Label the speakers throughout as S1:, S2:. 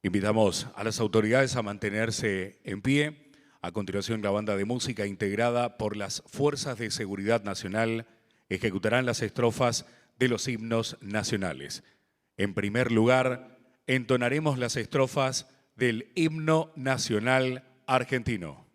S1: Invitamos a las autoridades a mantenerse en pie. A continuación, la banda de música integrada por las Fuerzas de Seguridad Nacional ejecutarán las estrofas de los himnos nacionales. En primer lugar, entonaremos las estrofas del himno nacional argentino.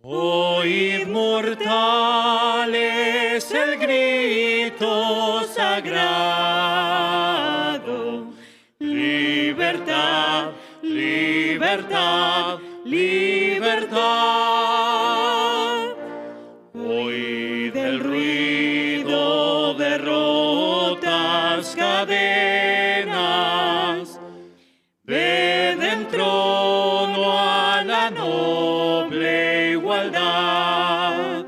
S2: Oíd mortales el grito sagrado, libertad, libertad, libertad. Oíd el ruido de rotas cadenas, ved en trono a la noble igualdad.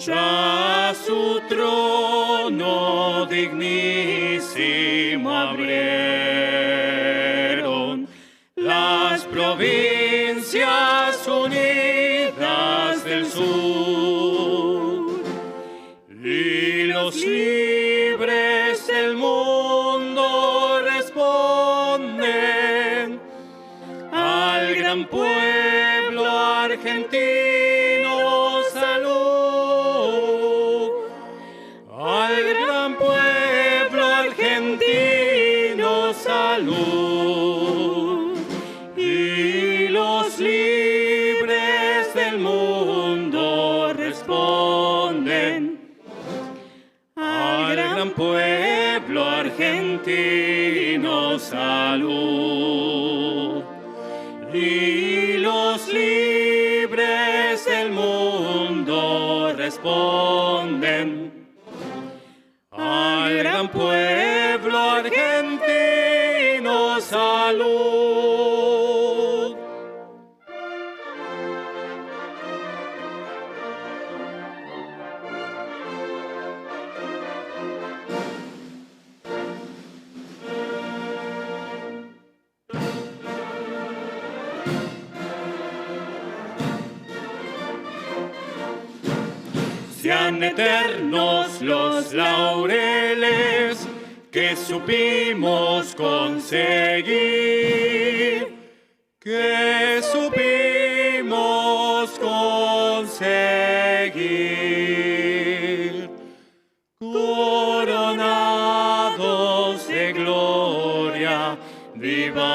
S2: Ya su trono dignísimo abrieron las provincias unidas del sur, y los libres del mundo responden al gran pueblo argentino. Salud al gran pueblo argentino. Salud, y los libres del mundo responden al gran pueblo argentino. Salud, y los libres del mundo responden al gran pueblo argentino. Salud. Sean eternos los laureles que supimos conseguir, que supimos conseguir. Coronados de gloria, vivamos.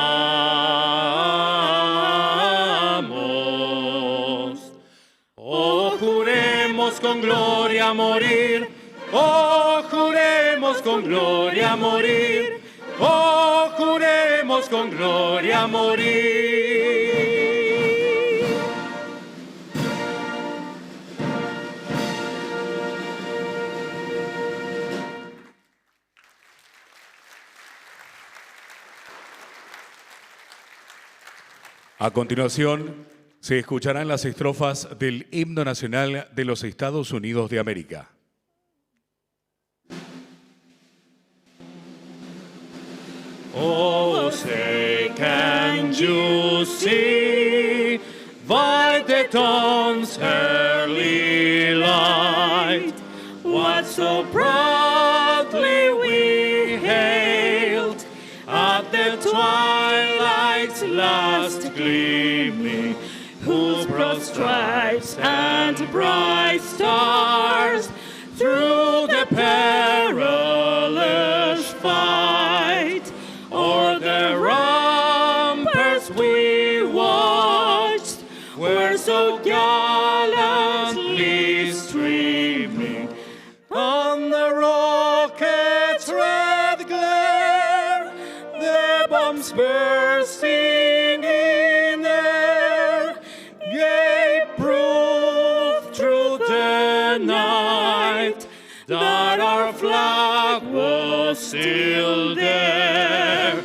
S2: Oh, juremos con gloria morir. Oh, juremos con gloria morir. Oh, juremos con gloria morir.
S1: A continuación, se escucharán las estrofas del himno nacional de los Estados Unidos de América.
S2: Oh, say, can you see by the dawn's early light what so proudly we hailed at the twilight's last gleaming, whose purple stripes and bright stars through the perilous fight. O'er the ramparts we watched were so gallantly streaming. On the rocket's red glare, the bombs bursting in air gave proof through the night that our flag was still there.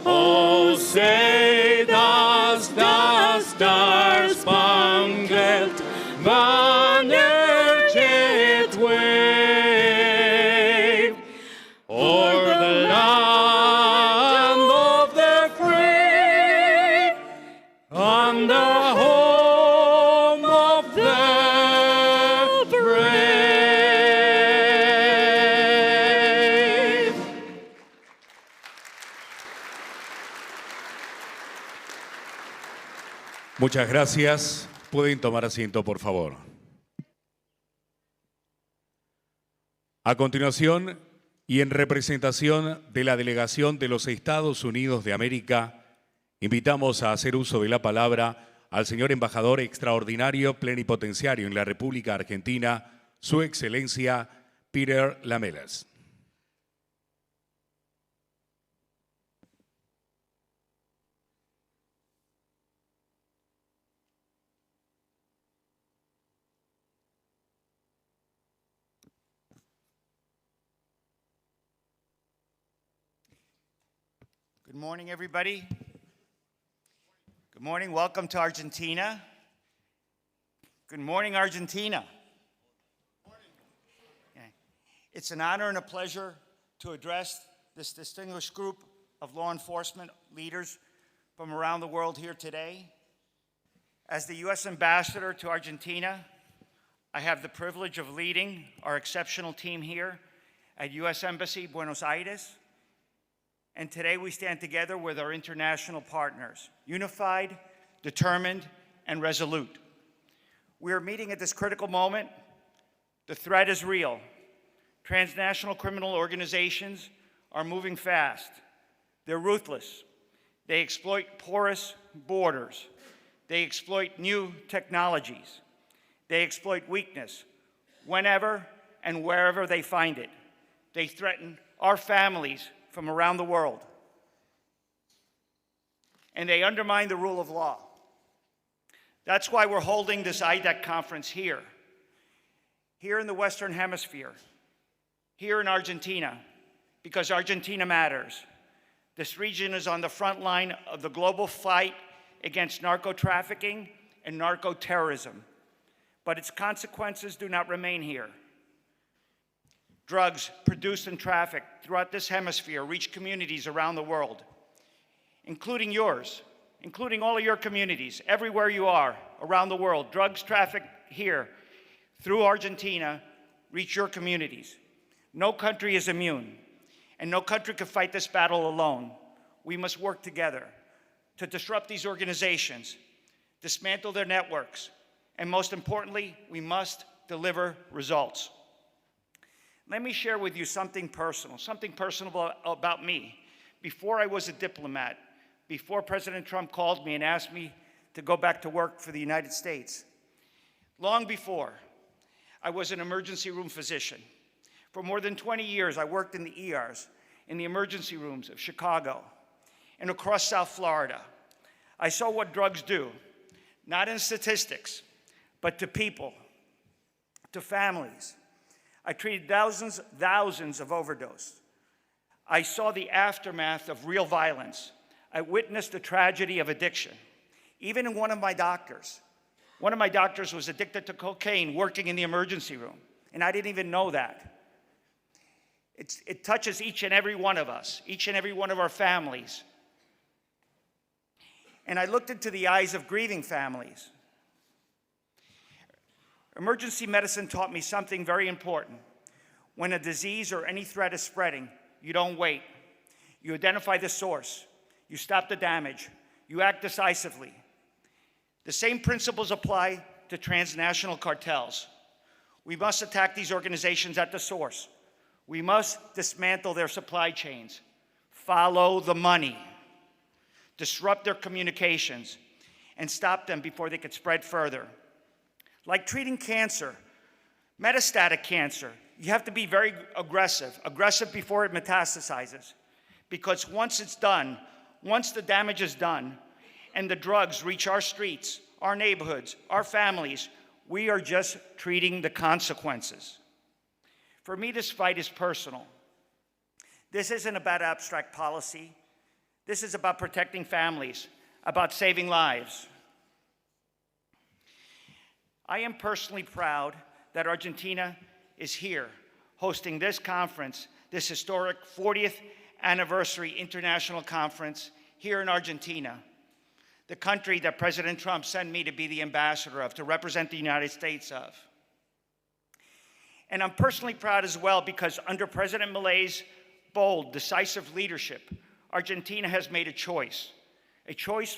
S2: Oh, say does the star-spangled banner yet wave o'er the land of the free and the home of the brave.
S1: Muchas gracias. Pueden tomar asiento, por favor. A continuación, y en representación de la delegación de los Estados Unidos de América, invitamos a hacer uso de la palabra al señor embajador extraordinario plenipotenciario en la República Argentina, Su Excelencia Peter Lamelas.
S3: Good morning, everybody. Good morning. Welcome to Argentina. Good morning, Argentina. Okay. It's an honor and a pleasure to address this distinguished group of law enforcement leaders from around the world here today. As the U.S. Ambassador to Argentina, I have the privilege of leading our exceptional team here at U.S. Embassy, Buenos Aires. And today we stand together with our international partners, unified, determined, and resolute. We are meeting at this critical moment. The threat is real. Transnational criminal organizations are moving fast. They're ruthless. They exploit porous borders. They exploit new technologies. They exploit weakness whenever and wherever they find it. They threaten our families from around the world. And they undermine the rule of law. That's why we're holding this IDEC conference here in the Western Hemisphere, here in Argentina, because Argentina matters. This region is on the front line of the global fight against narco-trafficking and narco-terrorism, but its consequences do not remain here. Drugs produced and trafficked throughout this hemisphere reach communities around the world, including yours, including all of your communities, everywhere you are around the world. Drugs trafficked here through Argentina reach your communities. No country is immune, and no country can fight this battle alone. We must work together to disrupt these organizations, dismantle their networks, and most importantly, we must deliver results. Let me share with you something personal about me. Before I was a diplomat, before President Trump called me and asked me to go back to work for the United States, long before, I was an emergency room physician. For more than 20 years, I worked in the ERs, in the emergency rooms of Chicago and across South Florida. I saw what drugs do, not in statistics, but to people, to families. I treated thousands of overdoses. I saw the aftermath of real violence. I witnessed the tragedy of addiction. Even in one of my doctors was addicted to cocaine working in the emergency room, and I didn't even know that. It touches each and every one of us, each and every one of our families. And I looked into the eyes of grieving families. Emergency medicine taught me something very important. When a disease or any threat is spreading, you don't wait. You identify the source. You stop the damage. You act decisively. The same principles apply to transnational cartels. We must attack these organizations at the source. We must dismantle their supply chains, follow the money, disrupt their communications, and stop them before they could spread further. Like treating cancer, metastatic cancer, you have to be very aggressive before it metastasizes. Because once it's done, once the damage is done, and the drugs reach our streets, our neighborhoods, our families, we are just treating the consequences. For me, this fight is personal. This isn't about abstract policy. This is about protecting families, about saving lives. I am personally proud that Argentina is here hosting this conference, this historic 40th anniversary international conference here in Argentina, the country that President Trump sent me to be the ambassador of, to represent the United States of. And I'm personally proud as well because under President Milei's bold, decisive leadership, Argentina has made a choice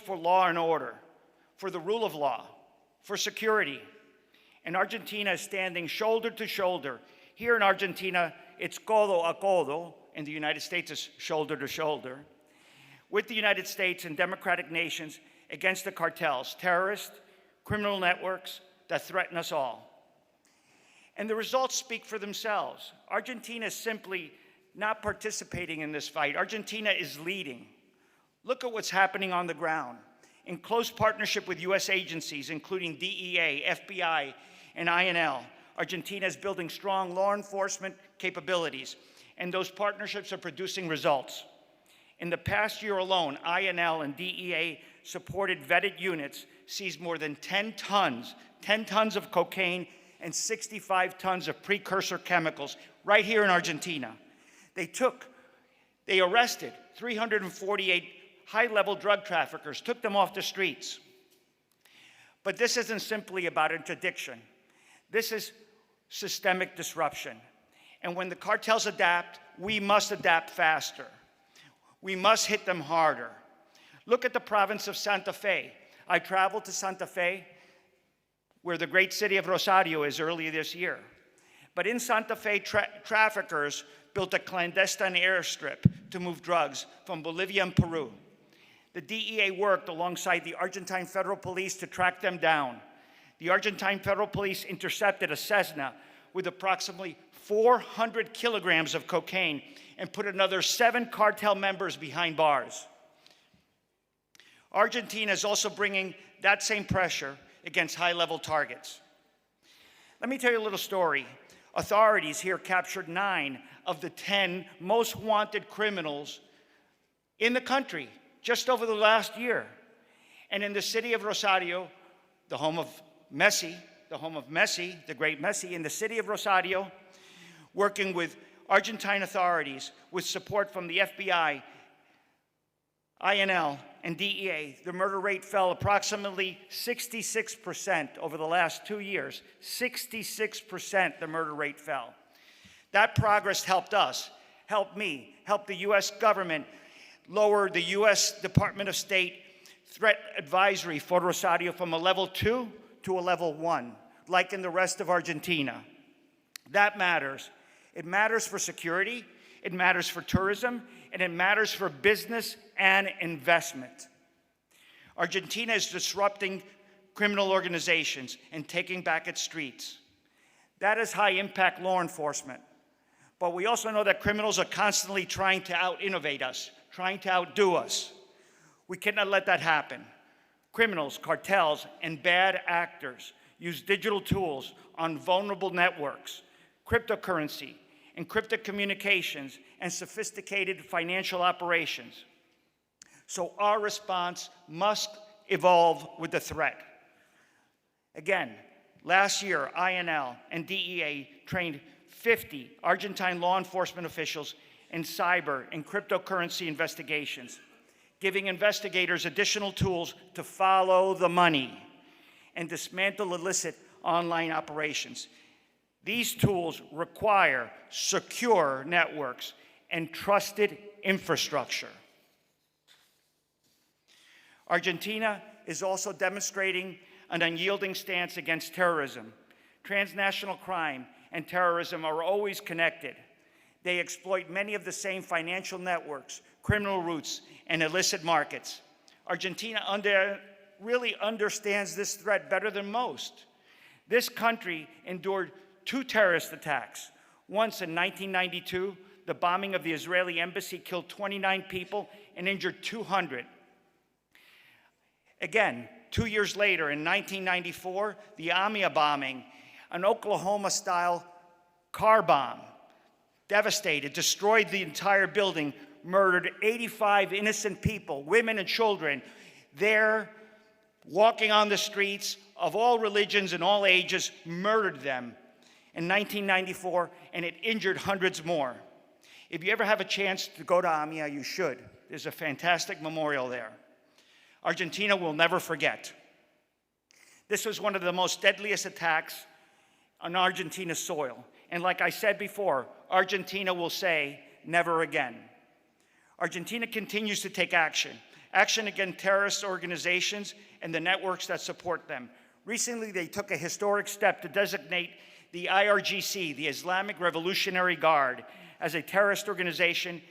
S3: for law and order, for the rule of law, for security. And Argentina is standing shoulder to shoulder. Here in Argentina, it's codo a codo. In the United States, it's shoulder to shoulder. With the United States and democratic nations against the cartels, terrorist, criminal networks that threaten us all. And the results speak for themselves. Argentina is simply not participating in this fight. Argentina is leading. Look at what's happening on the ground. In close partnership with U.S. agencies, including DEA, FBI, and INL, Argentina is building strong law enforcement capabilities, and those partnerships are producing results. In the past year alone, INL and DEA supported vetted units seized more than 10 tons of cocaine and 65 tons of precursor chemicals right here in Argentina. They arrested 348 high-level drug traffickers, took them off the streets. But this isn't simply about interdiction. This is systemic disruption. And when the cartels adapt, we must adapt faster. We must hit them harder. Look at the province of Santa Fe. I traveled to Santa Fe, where the great city of Rosario is, earlier this year. But in Santa Fe, traffickers built a clandestine airstrip to move drugs from Bolivia and Peru. The DEA worked alongside the Argentine Federal Police to track them down. The Argentine Federal Police intercepted a Cessna with approximately 400 kilograms of cocaine and put another 7 cartel members behind bars. Argentina is also bringing that same pressure against high-level targets. Let me tell you a little story. Authorities here captured 9 of the 10 most wanted criminals in the country just over the last year. And in the city of Rosario, the home of Messi, the great Messi, in the city of Rosario, working with Argentine authorities with support from the FBI, INL, and DEA, the murder rate fell approximately 66% over the last 2 years. 66% the murder rate fell. That progress helped us, helped me, helped the US government lower the US Department of State threat advisory for Rosario from a level 2 to a level 1, like in the rest of Argentina. That matters. It matters for security, it matters for tourism, and it matters for business and investment. Argentina is disrupting criminal organizations and taking back its streets. That is high-impact law enforcement. But we also know that criminals are constantly trying to out-innovate us, trying to outdo us. We cannot let that happen. Criminals, cartels, and bad actors use digital tools on vulnerable networks, cryptocurrency, encrypted communications, and sophisticated financial operations. So our response must evolve with the threat. Again, last year, INL and DEA trained 50 Argentine law enforcement officials in cyber and cryptocurrency investigations, giving investigators additional tools to follow the money and dismantle illicit online operations. These tools require secure networks and trusted infrastructure. Argentina is also demonstrating an unyielding stance against terrorism. Transnational crime and terrorism are always connected. They exploit many of the same financial networks, criminal routes, and illicit markets. Argentina really understands this threat better than most. This country endured 2 terrorist attacks. Once in 1992, the bombing of the Israeli embassy killed 29 people and injured 200. Again, 2 years later, in 1994, the Amia bombing, an Oklahoma-style car bomb, devastated, destroyed the entire building, murdered 85 innocent people, women and children, there walking on the streets of all religions and all ages, murdered them in 1994, and it injured hundreds more. If you ever have a chance to go to Amia, you should. There's a fantastic memorial there. Argentina will never forget. This was one of the most deadliest attacks on Argentina's soil. And like I said before, Argentina will say, never again. Argentina continues to take action against terrorist organizations and the networks that support them. Recently, they took a historic step to designate the IRGC, the Islamic Revolutionary Guard, as a terrorist organization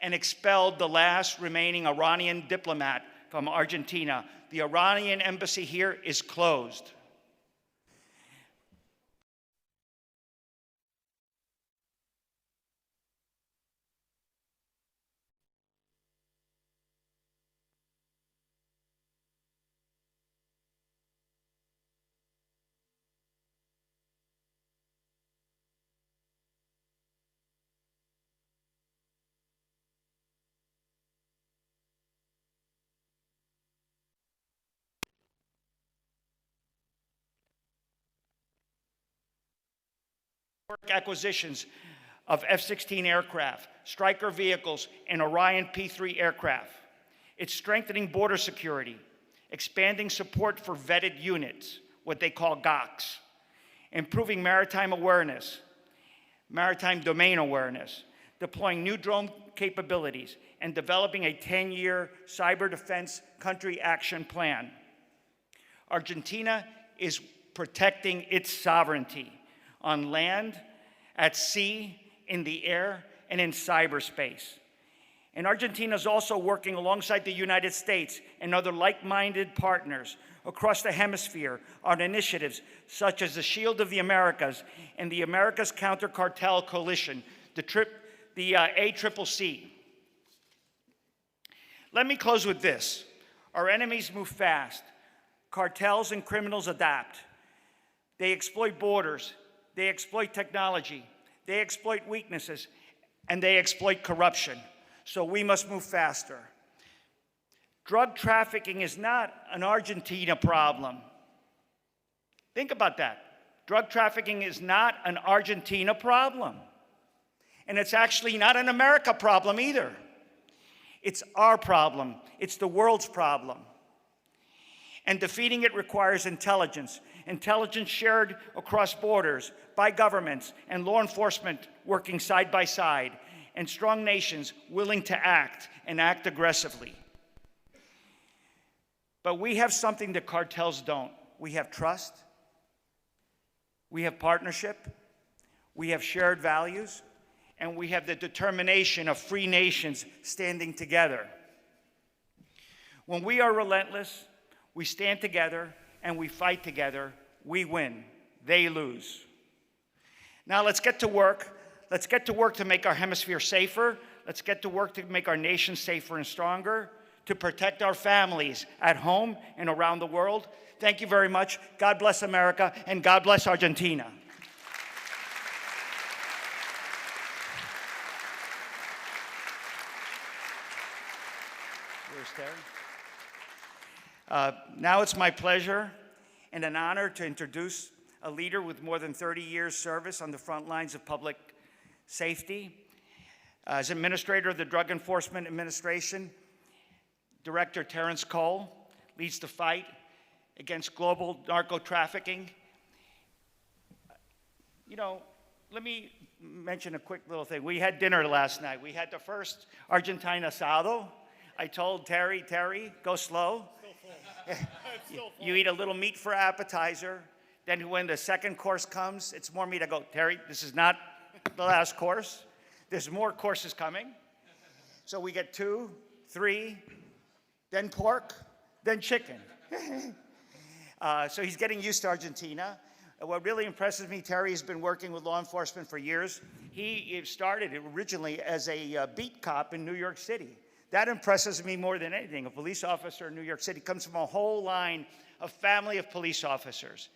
S3: and expelled the last remaining Iranian diplomat from Argentina. The Iranian embassy here is closed. Acquisitions of F-16 aircraft, Stryker vehicles, and Orion P-3 aircraft. It's strengthening border security, expanding support for vetted units, what they call GOCs, improving maritime awareness, maritime domain awareness, deploying new drone capabilities, and developing a 10-year cyber defense country action plan. Argentina is protecting its sovereignty on land, at sea, in the air, and in cyberspace. And Argentina is also working alongside the United States and other like-minded partners across the hemisphere on initiatives such as the Shield of the Americas and the Americas Counter-Cartel Coalition, the ACCC. Let me close with this. Our enemies move fast. Cartels and criminals adapt. They exploit borders. They exploit technology, they exploit weaknesses, and they exploit corruption. So we must move faster. Drug trafficking is not an Argentina problem. Think about that. Drug trafficking is not an Argentina problem. And it's actually not an America problem either. It's our problem. It's the world's problem. And defeating it requires intelligence. Intelligence shared across borders by governments and law enforcement working side by side, and strong nations willing to act and act aggressively. But we have something that cartels don't. We have trust, we have partnership, we have shared values, and we have the determination of free nations standing together. When we are relentless, we stand together, and we fight together, we win, they lose. Now let's get to work. Let's get to work to make our hemisphere safer. Let's get to work to make our nation safer and stronger, to protect our families at home and around the world. Thank you very much. God bless America, and God bless Argentina. Where's Terry? Now it's my pleasure and an honor to introduce a leader with more than 30 years service on the front lines of public safety. As administrator of the Drug Enforcement Administration, Director Terrence Cole leads the fight against global narco-trafficking. You know, let me mention a quick little thing. We had dinner last night. We had the first Argentine asado. I told Terry, go slow. You eat a little meat for appetizer. Then when the second course comes, it's more meat. I go, Terry, this is not the last course. There's more courses coming. So we get 2, 3, then pork, then chicken. So he's getting used to Argentina. What really impresses me, Terry has been working with law enforcement for years. He started originally as a beat cop in New York City. That impresses me more than anything. A police officer in New York City comes from a whole line of family of police officers.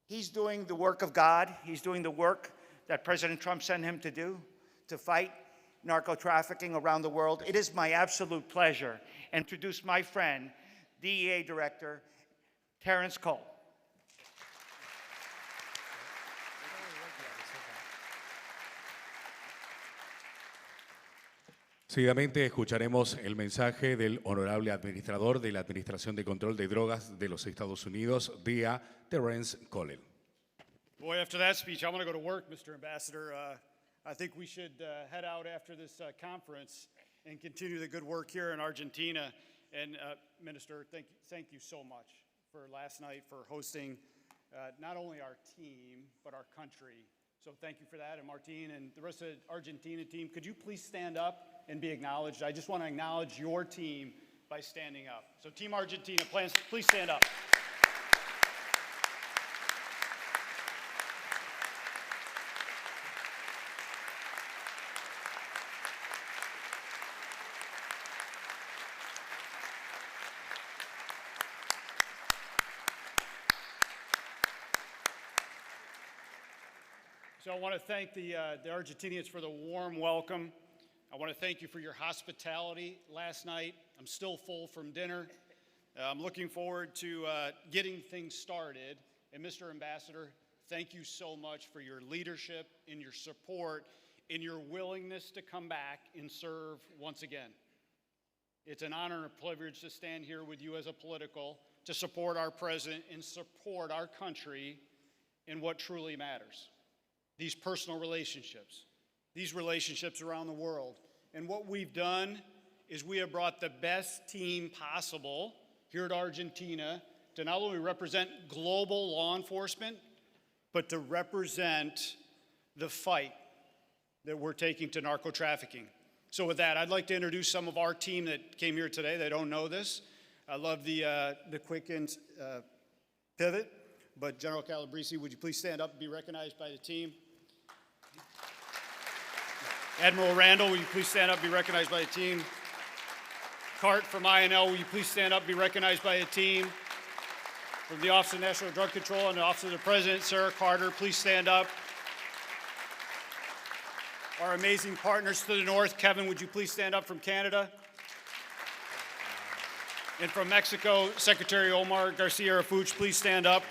S3: He's doing the work of God. He's doing the work that President Trump sent him to do, to fight narco-trafficking around the world. It is my absolute pleasure to introduce my friend, DEA Director Terrence Cole.
S1: Seguidamente escucharemos el mensaje del honorable administrador de la Administración de Control de Drogas de los Estados Unidos, DEA, Terrence Cole.
S4: Boy, after that speech, I want to go to work, Mr. Ambassador. I think we should head out after this conference and continue the good work here in Argentina. And Minister, thank you so much for last night, for hosting not only our team, but our country. So thank you for that. And Martin and the rest of the Argentina team, could you please stand up and be acknowledged? I just want to acknowledge your team by standing up. So Team Argentina, please stand up. So I want to thank the Argentinians for the warm welcome. I want to thank you for your hospitality last night. I'm still full from dinner. I'm looking forward to getting things started. And Mr. Ambassador, thank you so much for your leadership and your support and your willingness to come back and serve once again. It's an honor and a privilege to stand here with you as a political, to support our president and support our country in what truly matters. These personal relationships, these relationships around the world. And what we've done is we have brought the best team possible here at Argentina to not only represent global law enforcement, but to represent the fight that we're taking to narco-trafficking. So with that, I'd like to introduce some of our team that came here today. They don't know this. I love the quick and pivot, but General Calabrese, would you please stand up and be recognized by the team? Admiral Randall, will you please stand up and be recognized by the team? Cart from INL, will you please stand up and be recognized by the team? From the Office of National Drug Control and the Office of the President, Sarah Carter, please stand up. Our amazing partners to the north, Kevin, would you please stand up from Canada? And from Mexico, Secretary Omar Garcia-Rafuch, please stand up.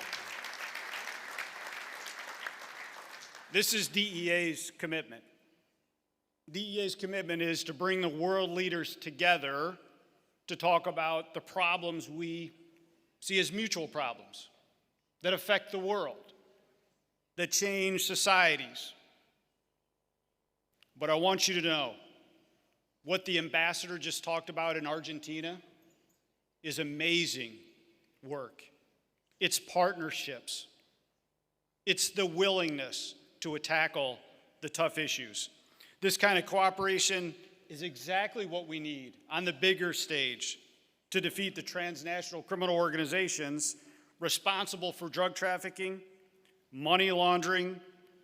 S4: This is DEA's commitment. DEA's commitment is to bring the world leaders together to talk about the problems we see as mutual problems that affect the world, that change societies. But I want you to know what the ambassador just talked about in Argentina is amazing work. It's partnerships. It's the willingness to tackle the tough issues. This kind of cooperation is exactly what we need on the bigger stage to defeat the transnational criminal organizations responsible for drug trafficking, money laundering,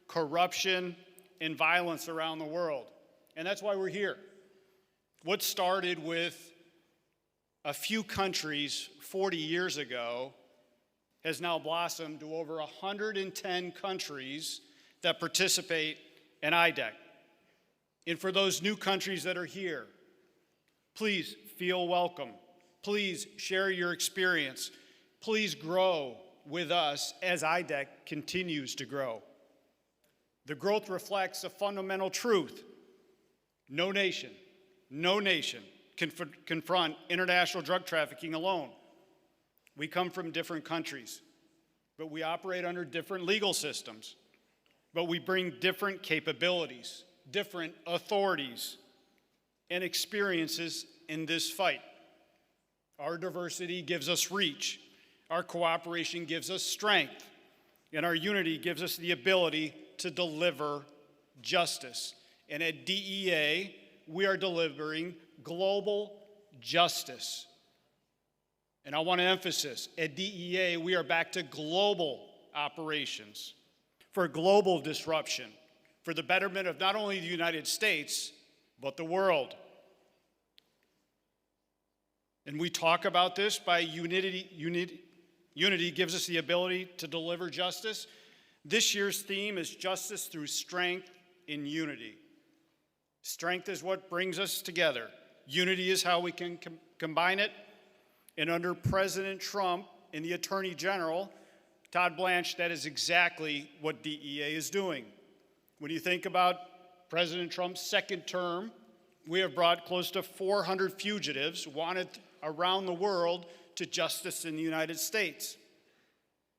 S4: corruption, and violence around the world. And that's why we're here. What started with a few countries 40 years ago has now blossomed to over 110 countries that participate in IDEC. And for those new countries that are here, please feel welcome. Please share your experience. Please grow with us as IDEC continues to grow. The growth reflects a fundamental truth. No nation can confront international drug trafficking alone. We come from different countries, but we operate under different legal systems, but we bring different capabilities, different authorities, and experiences in this fight. Our diversity gives us reach. Our cooperation gives us strength. And our unity gives us the ability to deliver justice. And at DEA, we are delivering global justice. And I want to emphasize, at DEA, we are back to global operations for global disruption, for the betterment of not only the United States, but the world. And we talk about this by unity gives us the ability to deliver justice. This year's theme is justice through strength in unity. Strength is what brings us together. Unity is how we can combine it. And under President Trump and the Attorney General, Todd Blanche, that is exactly what DEA is doing. When you think about President Trump's second term, we have brought close to 400 fugitives wanted around the world to justice in the United States.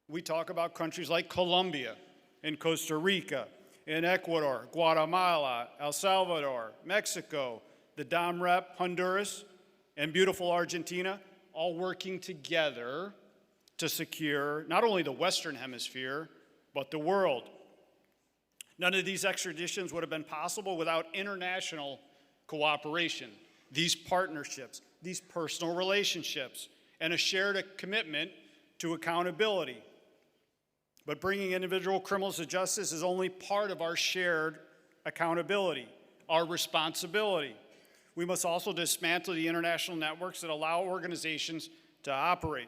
S4: We talk about countries like Colombia and Costa Rica, and Ecuador, Guatemala, El Salvador, Mexico, the Dom Rep, Honduras, and beautiful Argentina, all working together to secure not only the Western Hemisphere, but the world. None of these extraditions would have been possible without international cooperation, these partnerships, these personal relationships, and a shared commitment to accountability. But bringing individual criminals to justice is only part of our shared accountability, our responsibility. We must also dismantle the international networks that allow organizations to operate.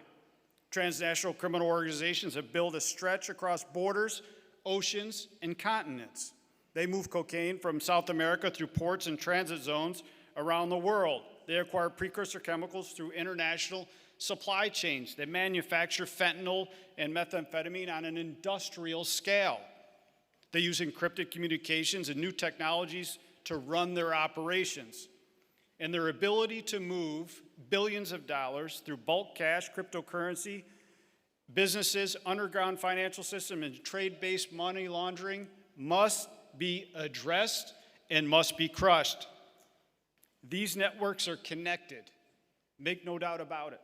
S4: Transnational criminal organizations have built a stretch across borders, oceans, and continents. They move cocaine from South America through ports and transit zones around the world. They acquire precursor chemicals through international supply chains. They manufacture fentanyl and methamphetamine on an industrial scale. They use encrypted communications and new technologies to run their operations. And their ability to move billions of dollars through bulk cash, cryptocurrency, businesses, underground financial system, and trade-based money laundering must be addressed and must be crushed. These networks are connected, make no doubt about it,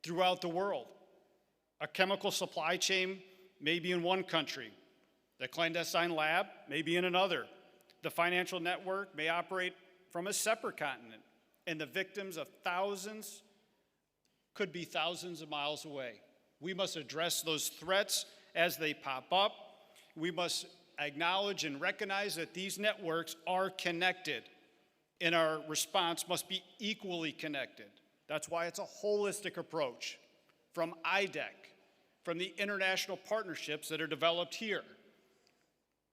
S4: throughout the world. A chemical supply chain may be in one country. The clandestine lab may be in another. The financial network may operate from a separate continent. And the victims of thousands could be thousands of miles away. We must address those threats as they pop up. We must acknowledge and recognize that these networks are connected, and our response must be equally connected. That's why it's a holistic approach from IDEC, from the international partnerships that are developed here.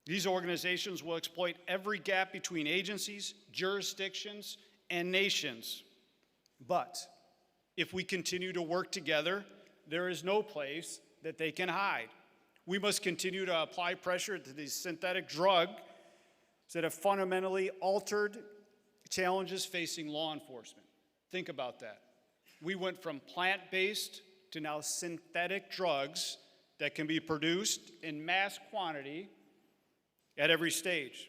S4: These organizations will exploit every gap between agencies, jurisdictions, and nations. But if we continue to work together, there is no place that they can hide. We must continue to apply pressure to these synthetic drugs that have fundamentally altered challenges facing law enforcement. Think about that. We went from plant-based to now synthetic drugs that can be produced in mass quantity at every stage.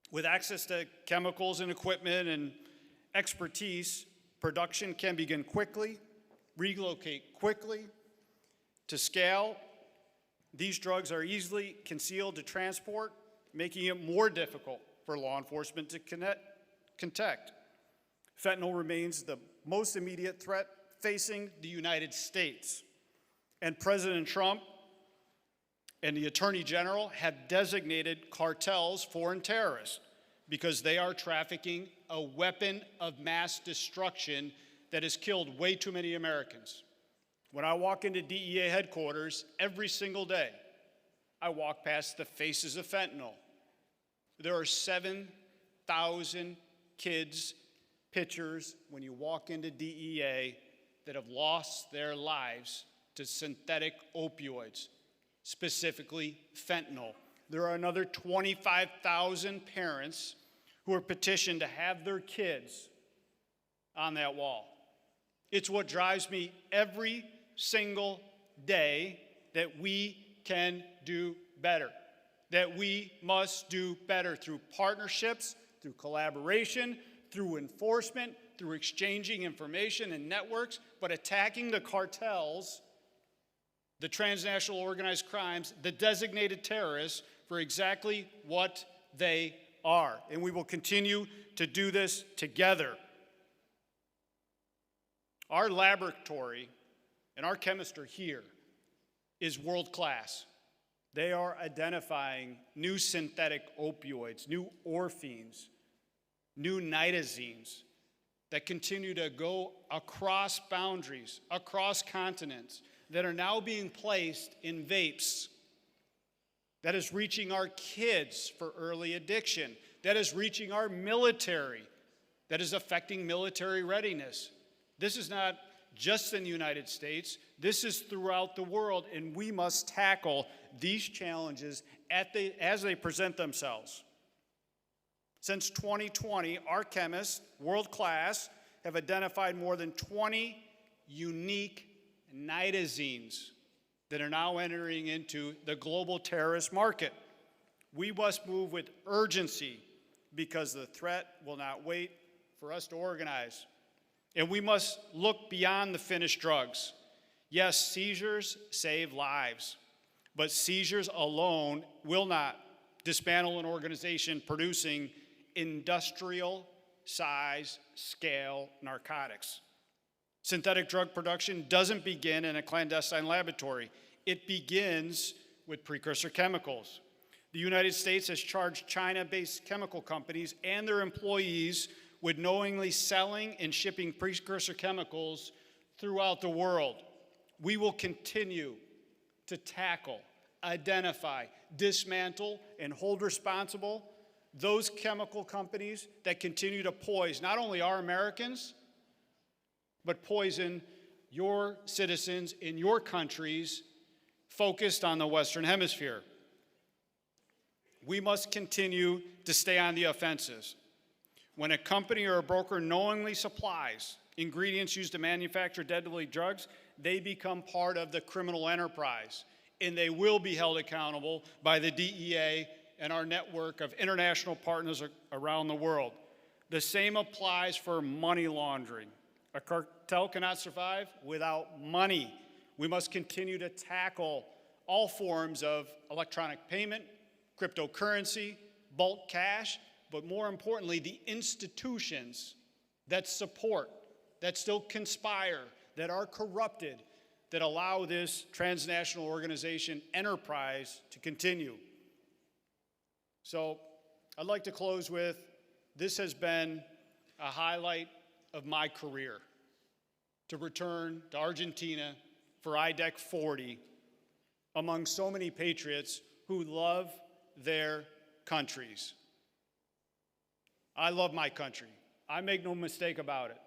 S4: With access to chemicals and equipment and expertise, production can begin quickly, relocate quickly. To scale, these drugs are easily concealed to transport, making it more difficult for law enforcement to detect. Fentanyl remains the most immediate threat facing the United States. And President Trump and the Attorney General have designated cartels foreign terrorists because they are trafficking a weapon of mass destruction that has killed way too many Americans. When I walk into DEA headquarters every single day, I walk past the faces of fentanyl. There are 7,000 kids' pictures when you walk into DEA that have lost their lives to synthetic opioids, specifically fentanyl. There are another 25,000 parents who are petitioned to have their kids on that wall. It's what drives me every single day that we can do better, that we must do better through partnerships, through collaboration, through enforcement, through exchanging information and networks, but attacking the cartels, the transnational organized crimes, the designated terrorists for exactly what they are. And we will continue to do this together. Our laboratory and our chemists are here is world class. They are identifying new synthetic opioids, new orphines, new nitazines that continue to go across boundaries, across continents, that are now being placed in vapes, that is reaching our kids for early addiction, that is reaching our military, that is affecting military readiness. This is not just in the United States, this is throughout the world, and we must tackle these challenges as they present themselves. Since 2020, our chemists, world class, have identified more than 20 unique nitazines that are now entering into the global terrorist market. We must move with urgency because the threat will not wait for us to organize. And we must look beyond the finished drugs. Yes, seizures save lives, but seizures alone will not dismantle an organization producing industrial size scale narcotics. Synthetic drug production doesn't begin in a clandestine laboratory. It begins with precursor chemicals. The United States has charged China-based chemical companies and their employees with knowingly selling and shipping precursor chemicals throughout the world. We will continue to tackle, identify, dismantle, and hold responsible those chemical companies that continue to poison not only our Americans, but poison your citizens in your countries focused on the Western Hemisphere. We must continue to stay on the offensive. When a company or a broker knowingly supplies ingredients used to manufacture deadly drugs, they become part of the criminal enterprise, and they will be held accountable by the DEA and our network of international partners around the world. The same applies for money laundering. A cartel cannot survive without money. We must continue to tackle all forms of electronic payment, cryptocurrency, bulk cash, but more importantly, the institutions that support, that still conspire, that are corrupted, that allow this transnational organization enterprise to continue. So I'd like to close with, this has been a highlight of my career, to return to Argentina for IDEC 40 among so many patriots who love their countries. I love my country. I make no mistake about it.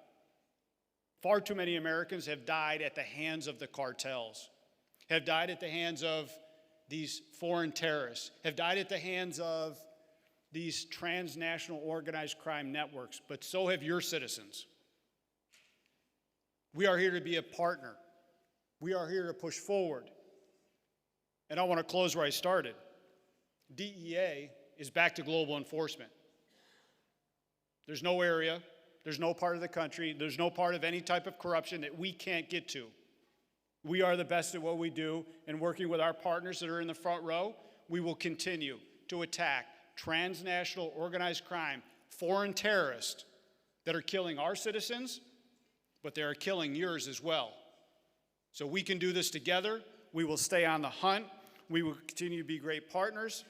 S4: Far too many Americans have died at the hands of the cartels, have died at the hands of these foreign terrorists, have died at the hands of these transnational organized crime networks, but so have your citizens. We are here to be a partner. We are here to push forward. And I want to close where I started. DEA is back to global enforcement. There's no area, there's no part of the country, there's no part of any type of corruption that we can't get to. We are the best at what we do, and working with our partners that are in the front row, we will continue to attack transnational organized crime, foreign terrorists that are killing our citizens, but they are killing yours as well. So we can do this together. We will stay on the hunt. We will continue to be great partners.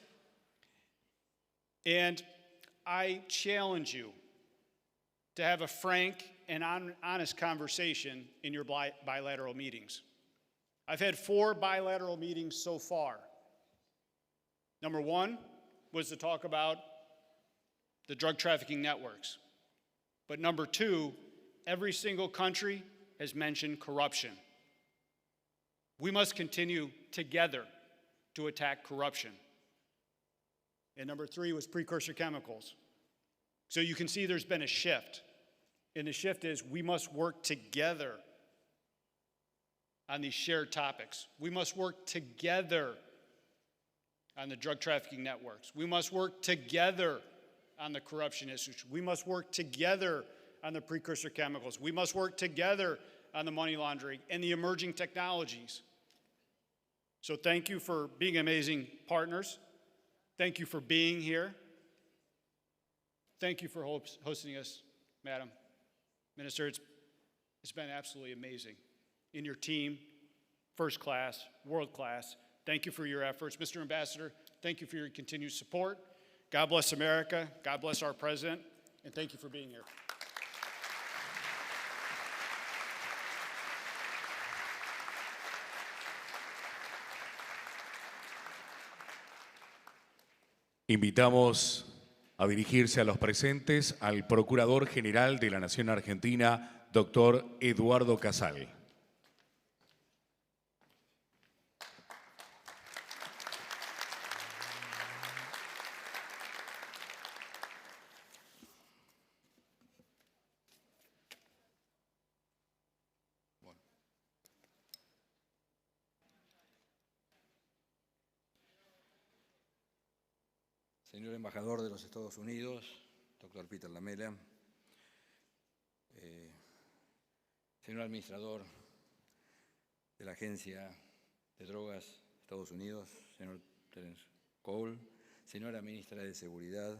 S4: And I challenge you to have a frank and honest conversation in your bilateral meetings. I've had 4 bilateral meetings so far. Number 1 was to talk about the drug trafficking networks. But number 2, every single country has mentioned corruption. We must continue together to attack corruption. And number 3 was precursor chemicals. So you can see there's been a shift. And the shift is we must work together on these shared topics. We must work together on the drug trafficking networks. We must work together on the corruption issues. We must work together on the precursor chemicals. We must work together on the money laundering and the emerging technologies. So thank you for being amazing partners. Thank you for being here. Thank you for hosting us, Madam Minister. It's been absolutely amazing. In your team, first class, world class. Thank you for your efforts. Mr. Ambassador, thank you for your continued support. God bless America. God bless our president. And thank you for being here.
S1: Invitamos a dirigirse a los presentes al Procurador General de la Nación Argentina, doctor Eduardo Casal.
S5: Señor embajador de los Estados Unidos, doctor Peter Lamela, señor administrador de la Agencia de Drogas de Estados Unidos, señor Terence Cole, señora ministra de Seguridad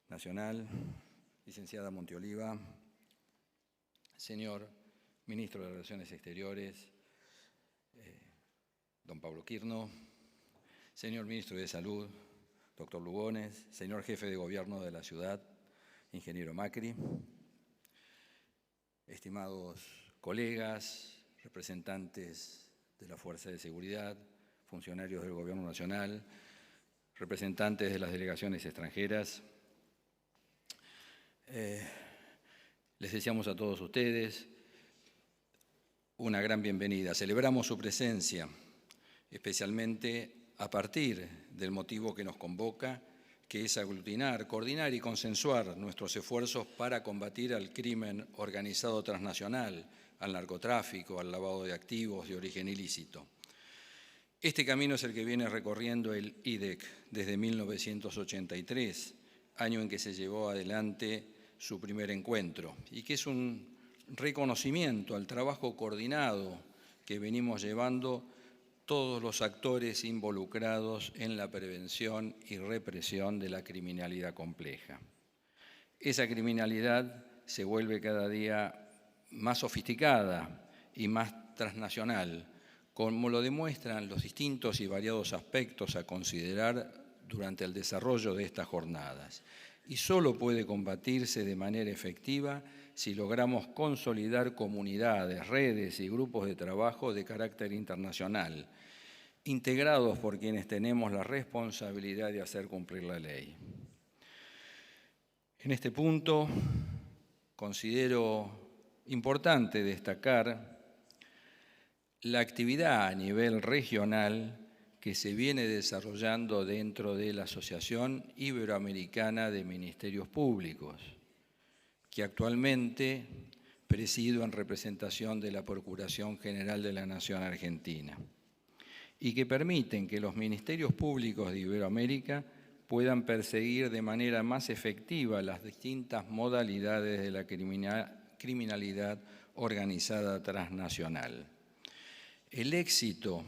S5: Nacional, licenciada Monteoliva, señor ministro de Relaciones Exteriores, don Pablo Quirno, señor ministro de Salud, doctor Lugones, señor jefe de gobierno de la ciudad, ingeniero Macri, estimados colegas, representantes de la Fuerza de Seguridad, funcionarios del Gobierno Nacional, representantes de las delegaciones extranjeras, les deseamos a todos ustedes una gran bienvenida. Celebramos su presencia, especialmente a partir del motivo que nos convoca, que es aglutinar, coordinar y consensuar nuestros esfuerzos para combatir al crimen organizado transnacional, al narcotráfico, al lavado de activos de origen ilícito. Este camino es el que viene recorriendo el IDEC desde 1983, año en que se llevó adelante su primer encuentro, y que es un reconocimiento al trabajo coordinado que venimos llevando todos los actores involucrados en la prevención y represión de la criminalidad compleja. Esa criminalidad se vuelve cada día más sofisticada y más transnacional, como lo demuestran los distintos y variados aspectos a considerar durante el desarrollo de estas jornadas. Y solo puede combatirse de manera efectiva si logramos consolidar comunidades, redes y grupos de trabajo de carácter internacional, integrados por quienes tenemos la responsabilidad de hacer cumplir la ley. En este punto, considero importante destacar la actividad a nivel regional que se viene desarrollando dentro de la Asociación Iberoamericana de Ministerios Públicos, que actualmente presido en representación de la Procuración General de la Nación Argentina, y que permiten que los ministerios públicos de Iberoamérica puedan perseguir de manera más efectiva las distintas modalidades de la criminalidad organizada transnacional. El éxito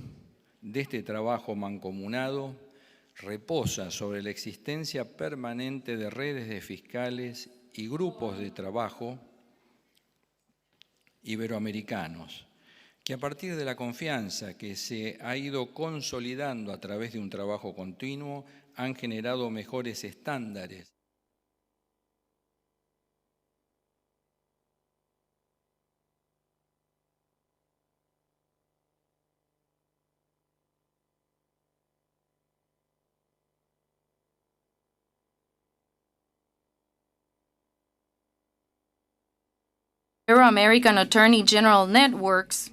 S5: de este trabajo mancomunado reposa sobre la existencia permanente de redes de fiscales y grupos de trabajo iberoamericanos, que a partir de la confianza que se ha ido consolidando a través de un trabajo continuo, han generado mejores estándares
S6: Ibero-American Attorney General networks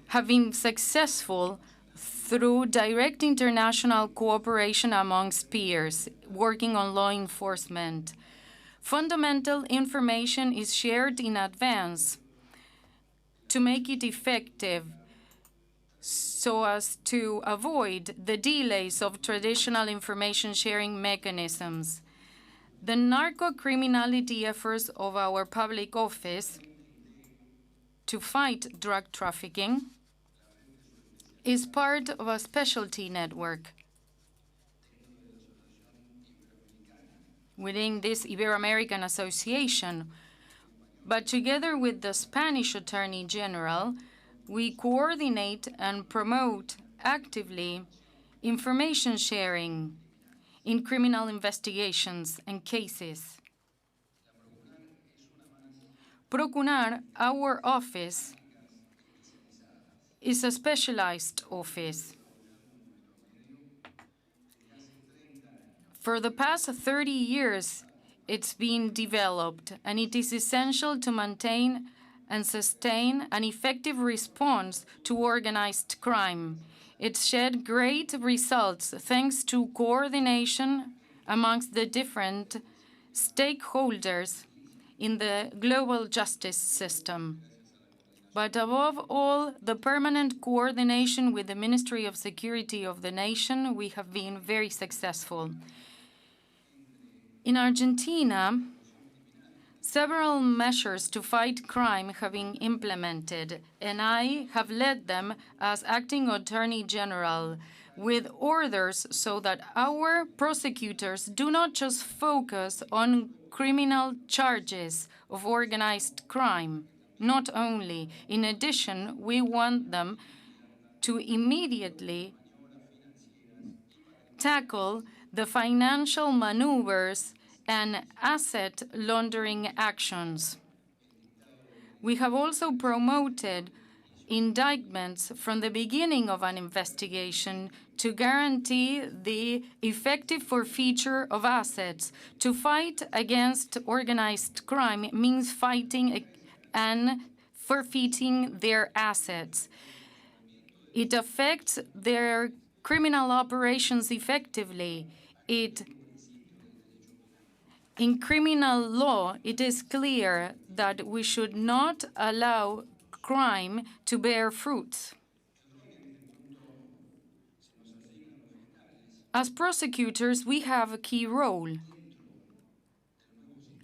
S6: have been successful through direct international cooperation amongst peers working on law enforcement. Fundamental information is shared in advance to make it effective so as to avoid the delays of traditional information sharing mechanisms. The narco-criminality efforts of our public office to fight drug trafficking is part of a specialty network within this Ibero-American Association. But together with the Spanish Attorney General, we coordinate and promote actively information sharing in criminal investigations and cases. Procunar, our office, is a specialized office. For the past 30 years, it's been developed, and it is essential to maintain and sustain an effective response to organized crime. It's shed great results thanks to coordination amongst the different stakeholders in the global justice system. But above all, the permanent coordination with the Ministry of Security of the nation, we have been very successful. In Argentina, several measures to fight crime have been implemented, and I have led them as acting Attorney General with orders so that our prosecutors do not just focus on criminal charges of organized crime. Not only. In addition, we want them to immediately tackle the financial maneuvers and asset laundering actions. We have also promoted indictments from the beginning of an investigation to guarantee the effective forfeiture of assets. To fight against organized crime means fighting and forfeiting their assets. It affects their criminal operations effectively. In criminal law, it is clear that we should not allow crime to bear fruits. As prosecutors, we have a key role.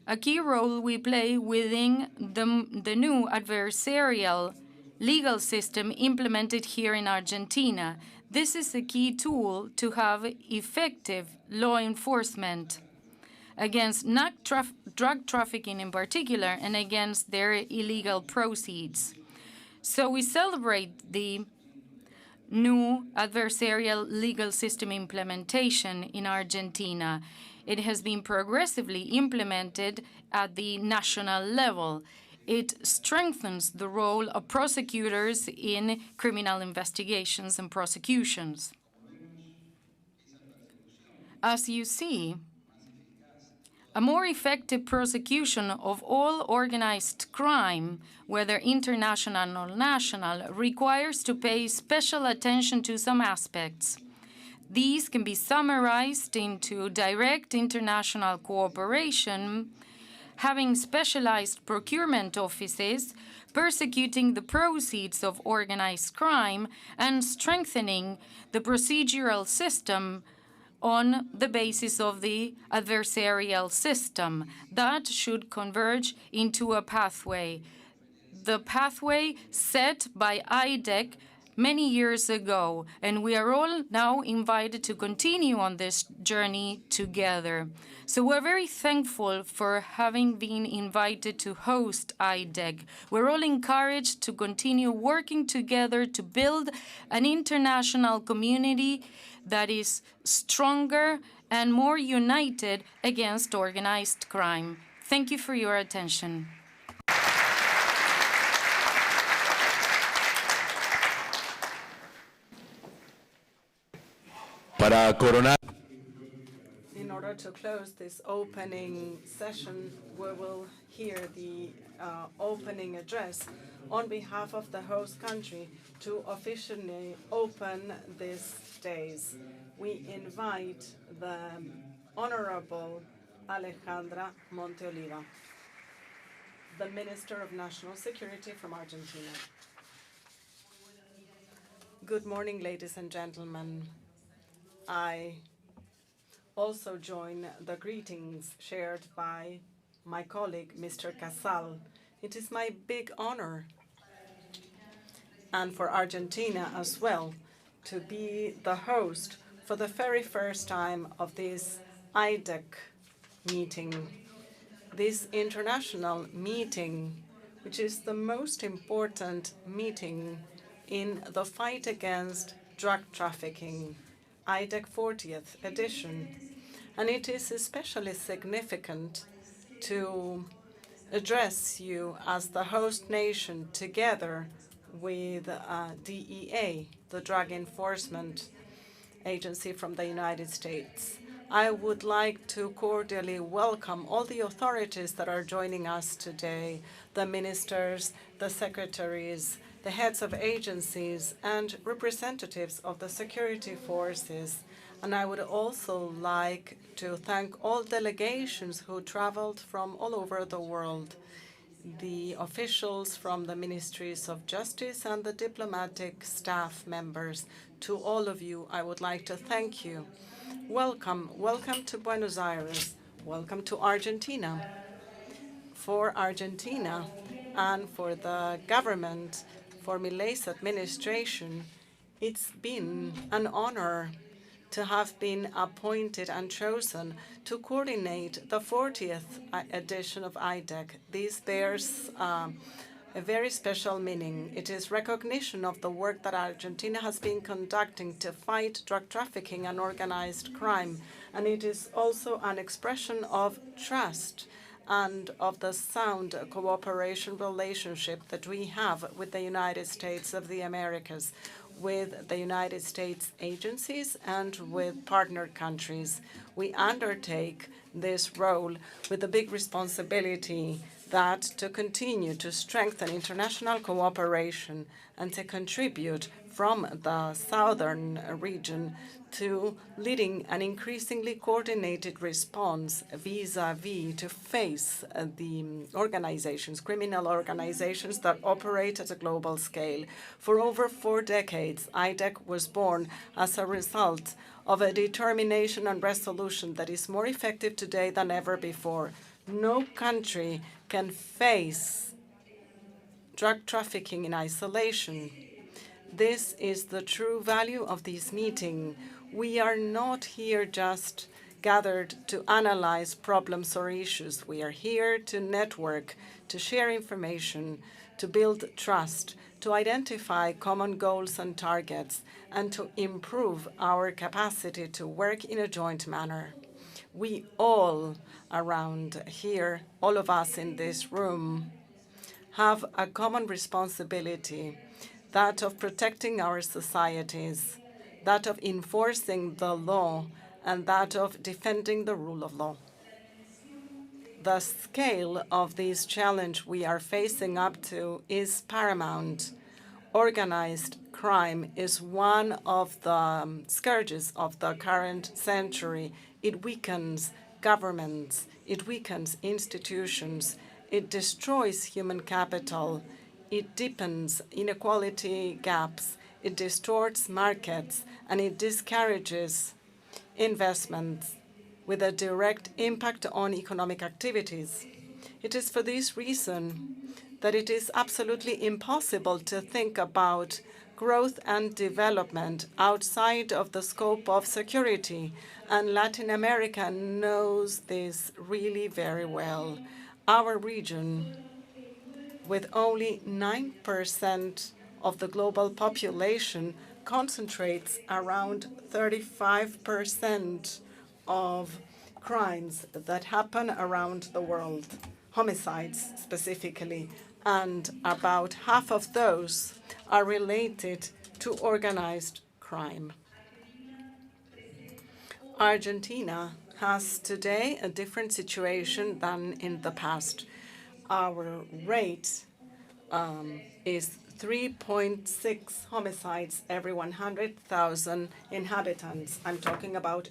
S6: A key role we play within the new adversarial legal system implemented here in Argentina. This is a key tool to have effective law enforcement against drug trafficking in particular and against their illegal proceeds. So we celebrate the new adversarial legal system implementation in Argentina. It has been progressively implemented at the national level. It strengthens the role of prosecutors in criminal investigations and prosecutions. As you see, a more effective prosecution of all organized crime, whether international or national, requires to pay special attention to some aspects. These can be summarized into direct international cooperation, having specialized procurement offices, persecuting the proceeds of organized crime, and strengthening the procedural system on the basis of the adversarial system. That should converge into a pathway. The pathway set by IDEC many years ago, and we are all now invited to continue on this journey together. So we're very thankful for having been invited to host IDEC. We're all encouraged to continue working together to build an international community that is stronger and more united against organized crime. Thank you for your attention.
S1: Para coronar.
S7: In order to close this opening session, we will hear the opening address on behalf of the host country to officially open these days. We invite the Honorable Alejandra Monteoliva, the Minister of National Security from Argentina. Good morning, ladies and gentlemen. I also join the greetings shared by my colleague, Mr. Casal. It is my big honor, and for Argentina as well, to be the host for the very first time of this IDEC meeting, this international meeting, which is the most important meeting in the fight against drug trafficking, IDEC 40th edition. And it is especially significant to address you as the host nation together with DEA, the Drug Enforcement Agency from the United States. I would like to cordially welcome all the authorities that are joining us today, the ministers, the secretaries, the heads of agencies, and representatives of the security forces. And I would also like to thank all delegations who traveled from all over the world, the officials from the Ministries of Justice and the diplomatic staff members. To all of you, I would like to thank you. Welcome. Welcome to Buenos Aires. Welcome to Argentina. For Argentina and for the government, for Milei's administration, it's been an honor to have been appointed and chosen to coordinate the 40th edition of IDEC. This bears a very special meaning. It is recognition of the work that Argentina has been conducting to fight drug trafficking and organized crime. And it is also an expression of trust and of the sound cooperation relationship that we have with the United States of the Americas, with the United States agencies and with partner countries. We undertake this role with the big responsibility that to continue to strengthen international cooperation and to contribute from the southern region to leading an increasingly coordinated response vis-à-vis to face the organizations, criminal organizations that operate at a global scale. For over 4 decades, IDEC was born as a result of a determination and resolution that is more effective today than ever before. No country can face drug trafficking in isolation. This is the true value of this meeting. We are not here just gathered to analyze problems or issues. We are here to network, to share information, to build trust, to identify common goals and targets, and to improve our capacity to work in a joint manner. We all around here, all of us in this room, have a common responsibility, that of protecting our societies, that of enforcing the law, and that of defending the rule of law. The scale of this challenge we are facing up to is paramount. Organized crime is one of the scourges of the current century. It weakens governments, it weakens institutions, it destroys human capital, it deepens inequality gaps, it distorts markets, and it discourages investments with a direct impact on economic activities. It is for this reason that it is absolutely impossible to think about growth and development outside of the scope of security, and Latin America knows this really very well. Our region, with only 9% of the global population, concentrates around 35% of crimes that happen around the world, homicides specifically, and about half of those are related to organized crime. Argentina has today a different situation than in the past. Our rate is 3.6 homicides every 100,000 inhabitants. I'm talking about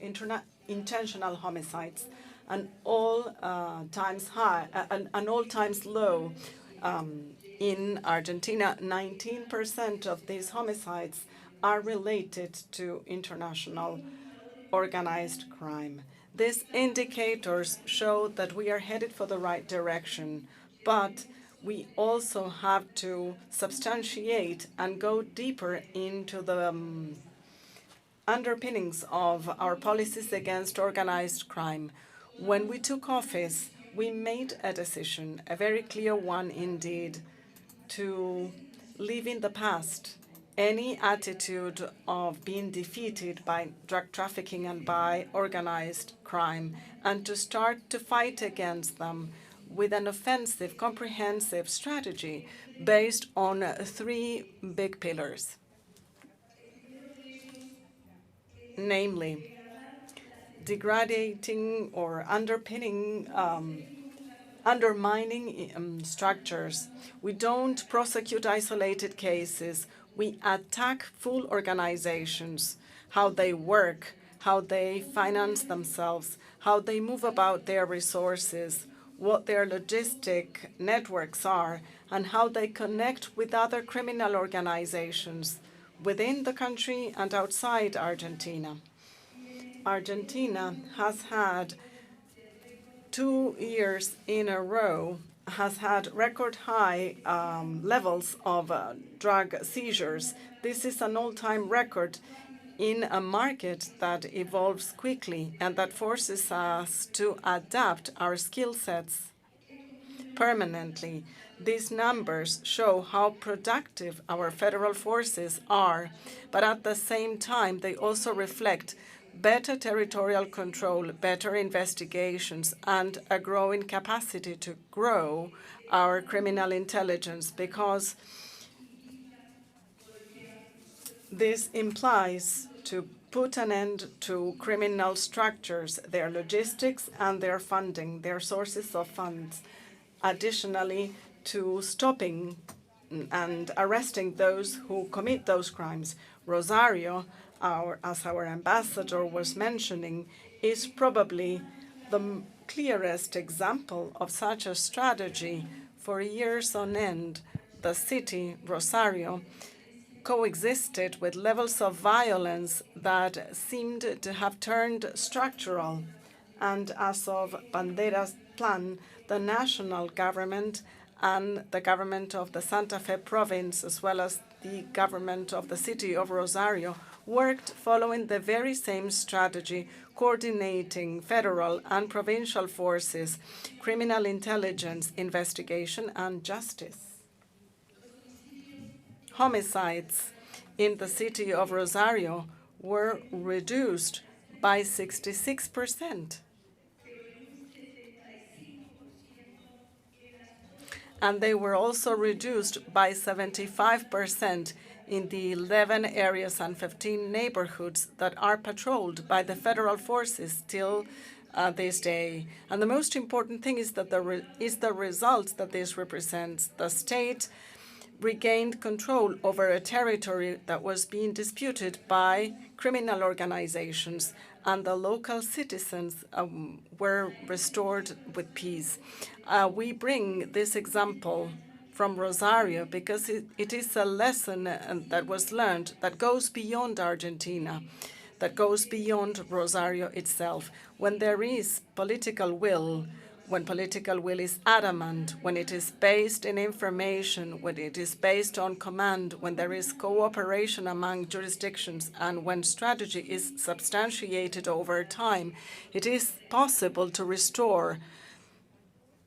S7: intentional homicides, an all-times high, an all-times low. In Argentina, 19% of these homicides are related to international organized crime. These indicators show that we are headed for the right direction, but we also have to substantiate and go deeper into the underpinnings of our policies against organized crime. When we took office, we made a decision, a very clear one indeed, to leave in the past any attitude of being defeated by drug trafficking and by organized crime, and to start to fight against them with an offensive, comprehensive strategy based on 3 big pillars. Namely, degrading or undermining structures. We don't prosecute isolated cases. We attack full organizations, how they work, how they finance themselves, how they move about their resources, what their logistic networks are, and how they connect with other criminal organizations within the country and outside Argentina. Argentina has had 2 years in a row, has had record high levels of drug seizures. This is an all-time record in a market that evolves quickly and that forces us to adapt our skill sets permanently. These numbers show how productive our federal forces are, but at the same time, they also reflect better territorial control, better investigations, and a growing capacity to grow our criminal intelligence, because this implies to put an end to criminal structures, their logistics and their funding, their sources of funds. Additionally, to stopping and arresting those who commit those crimes. Rosario, as our ambassador was mentioning, is probably the clearest example of such a strategy. For years on end, the city, Rosario, coexisted with levels of violence that seemed to have turned structural. And as of Bandera's plan, the national government and the government of the Santa Fe province, as well as the government of the city of Rosario, worked following the very same strategy, coordinating federal and provincial forces, criminal intelligence, investigation, and justice. Homicides in the city of Rosario were reduced by 66%. And they were also reduced by 75% in the 11 areas and 15 neighborhoods that are patrolled by the federal forces till this day. And the most important thing is that the results that this represents. The state regained control over a territory that was being disputed by criminal organizations, and the local citizens were restored with peace. We bring this example from Rosario because it is a lesson that was learned that goes beyond Argentina, that goes beyond Rosario itself. When there is political will, when political will is adamant, when it is based in information, when it is based on command, when there is cooperation among jurisdictions, and when strategy is substantiated over time, it is possible to restore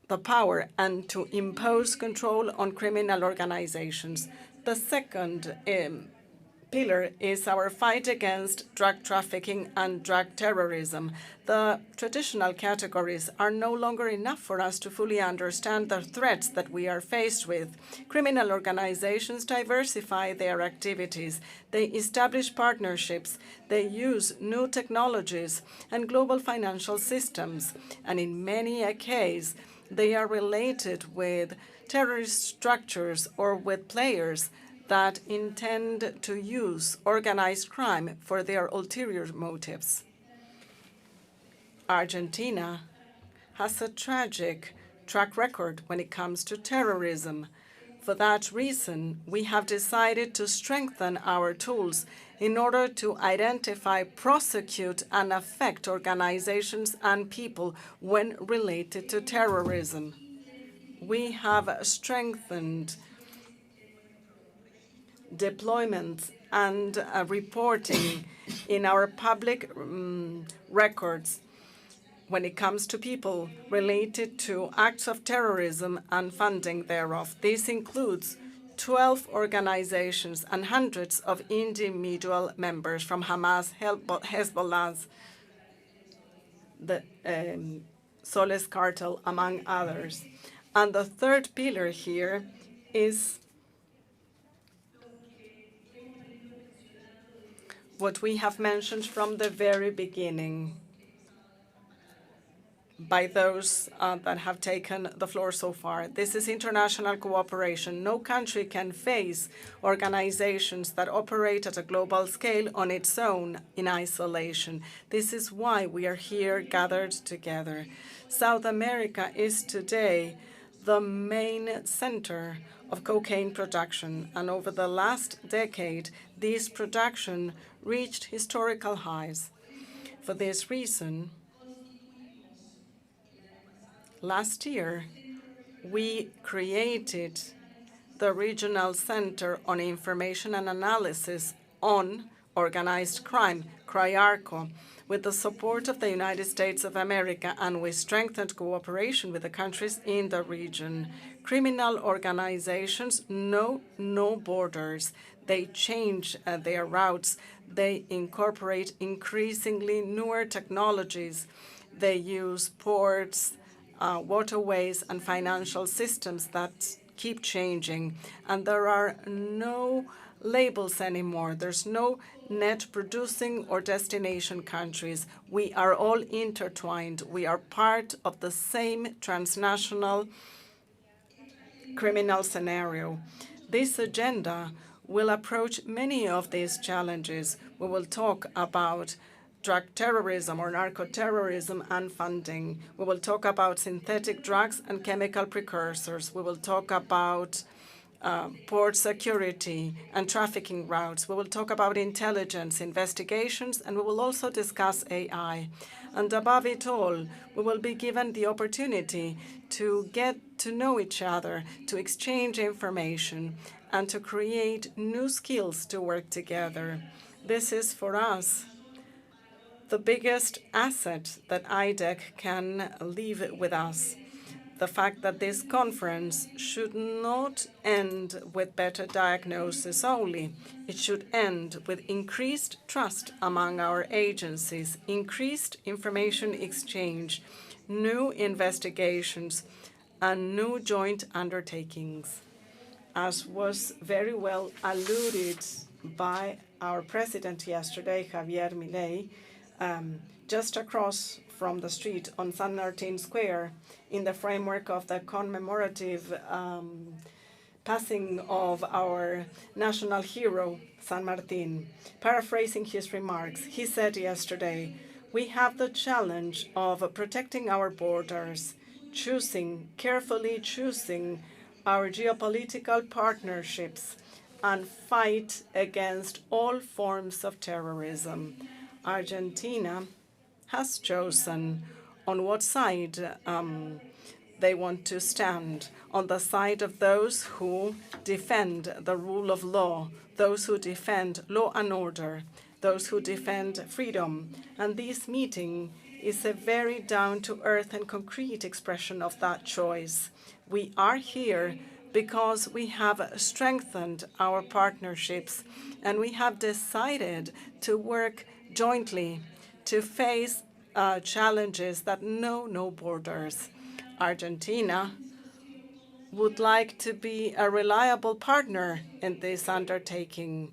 S7: the power and to impose control on criminal organizations. The second pillar is our fight against drug trafficking and drug terrorism. The traditional categories are no longer enough for us to fully understand the threats that we are faced with. Criminal organizations diversify their activities. They establish partnerships. They use new technologies and global financial systems. And in many a case, they are related with terrorist structures or with players that intend to use organized crime for their ulterior motives. Argentina has a tragic track record when it comes to terrorism. For that reason, we have decided to strengthen our tools in order to identify, prosecute, and affect organizations and people when related to terrorism. We have strengthened deployment and reporting in our public records when it comes to people related to acts of terrorism and funding thereof. This includes 12 organizations and hundreds of individual members from Hamas, Hezbollah, the Soles cartel, among others. And the third pillar here is what we have mentioned from the very beginning by those that have taken the floor so far. This is international cooperation. No country can face organizations that operate at a global scale on its own in isolation. This is why we are here gathered together. South America is today the main center of cocaine production, and over the last decade, this production reached historical highs. For this reason, last year, we created the Regional Center on Information and Analysis on Organized Crime, CRIARCO, with the support of the United States of America, and we strengthened cooperation with the countries in the region. Criminal organizations know no borders. They change their routes. They incorporate increasingly newer technologies. They use ports, waterways, and financial systems that keep changing. And there are no labels anymore. There's no net producing or destination countries. We are all intertwined. We are part of the same transnational criminal scenario. This agenda will approach many of these challenges. We will talk about drug terrorism or narco-terrorism and funding. We will talk about synthetic drugs and chemical precursors. We will talk about port security and trafficking routes. We will talk about intelligence, investigations, and we will also discuss AI. And above it all, we will be given the opportunity to get to know each other, to exchange information, and to create new skills to work together. This is, for us, the biggest asset that IDEC can leave with us. The fact that this conference should not end with better diagnosis only. It should end with increased trust among our agencies, increased information exchange, new investigations, and new joint undertakings. As was very well alluded by our president yesterday, 𝐤𝐤𝐜𝐤𝐤𝐜 Milei, just across from the street on San Martin Square, in the framework of the commemorative passing of our national hero, San Martin. Paraphrasing his remarks, he said yesterday, we have the challenge of protecting our borders, carefully choosing our geopolitical partnerships, and fight against all forms of terrorism. Argentina has chosen on what side they want to stand, on the side of those who defend the rule of law, those who defend law and order, those who defend freedom. And this meeting is a very down-to-earth and concrete expression of that choice. We are here because we have strengthened our partnerships, and we have decided to work jointly to face challenges that know no borders. Argentina would like to be a reliable partner in this undertaking,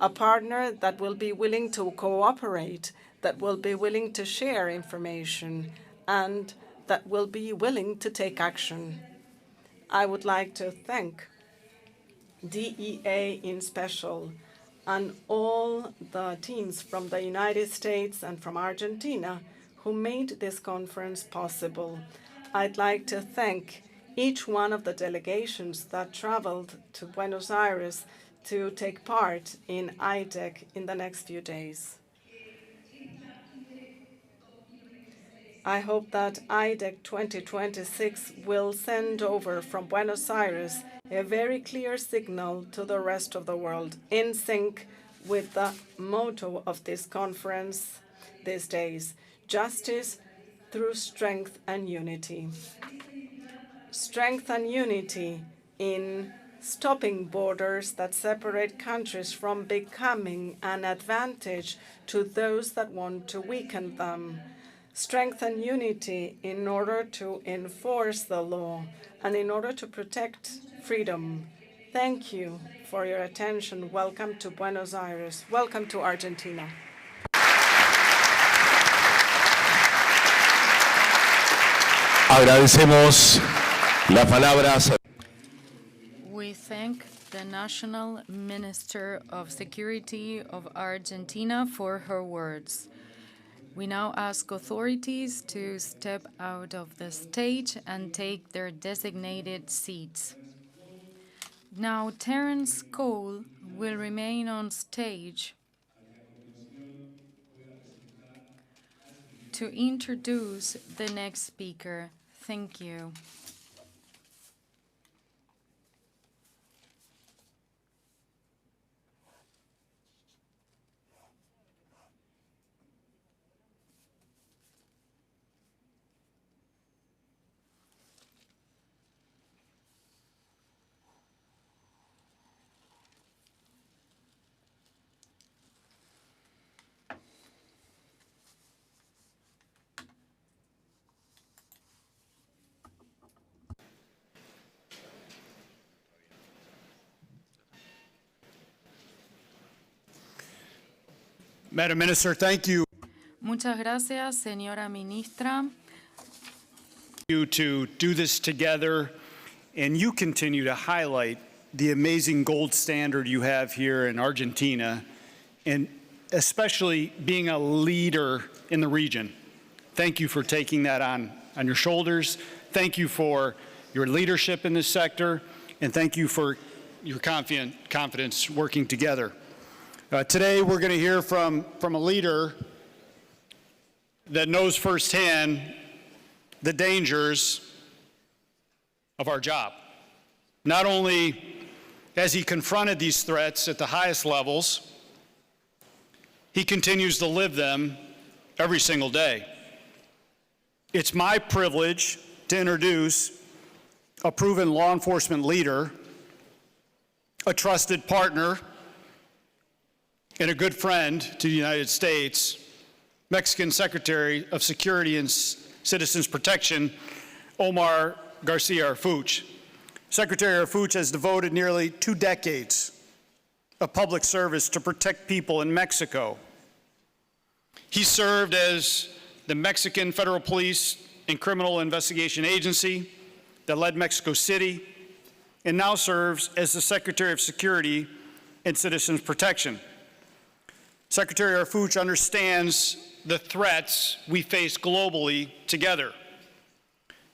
S7: a partner that will be willing to cooperate, that will be willing to share information, and that will be willing to take action. I would like to thank DEA in special and all the teams from the United States and from Argentina who made this conference possible. I'd like to thank each one of the delegations that traveled to Buenos Aires to take part in IDEC in the next few days. I hope that IDEC 2026 will send over from Buenos Aires a very clear signal to the rest of the world, in sync with the motto of this conference these days: justice through strength and unity. Strength and unity in stopping borders that separate countries from becoming an advantage to those that want to weaken them. Strength and unity in order to enforce the law and in order to protect freedom. Thank you for your attention. Welcome to Buenos Aires. Welcome to Argentina.
S1: Agradecemos las palabras.
S6: We thank the National Minister of Security of Argentina for her words. We now ask authorities to step out of the stage and take their designated seats. Now, Terence Cole will remain on stage to introduce the next speaker. Thank you.
S4: Madam Minister, thank you.
S6: Muchas gracias, señora ministra.
S4: You to do this together, and you continue to highlight the amazing gold standard you have here in Argentina, and especially being a leader in the region. Thank you for taking that on your shoulders. Thank you for your leadership in this sector, and thank you for your confidence working together. Today, we're going to hear from a leader that knows firsthand the dangers of our job. Not only has he confronted these threats at the highest levels, he continues to live them every single day. It's my privilege to introduce a proven law enforcement leader, a trusted partner, and a good friend to the United States, Mexican Secretary of Security and Citizens Protection, Omar Garcia Harfuch. Secretary Harfuch has devoted nearly 2 decades of public service to protect people in Mexico. He served as the Mexican Federal Police and Criminal Investigation Agency that led Mexico City, and now serves as the Secretary of Security and Citizens Protection. Secretary Harfuch understands the threats we face globally together.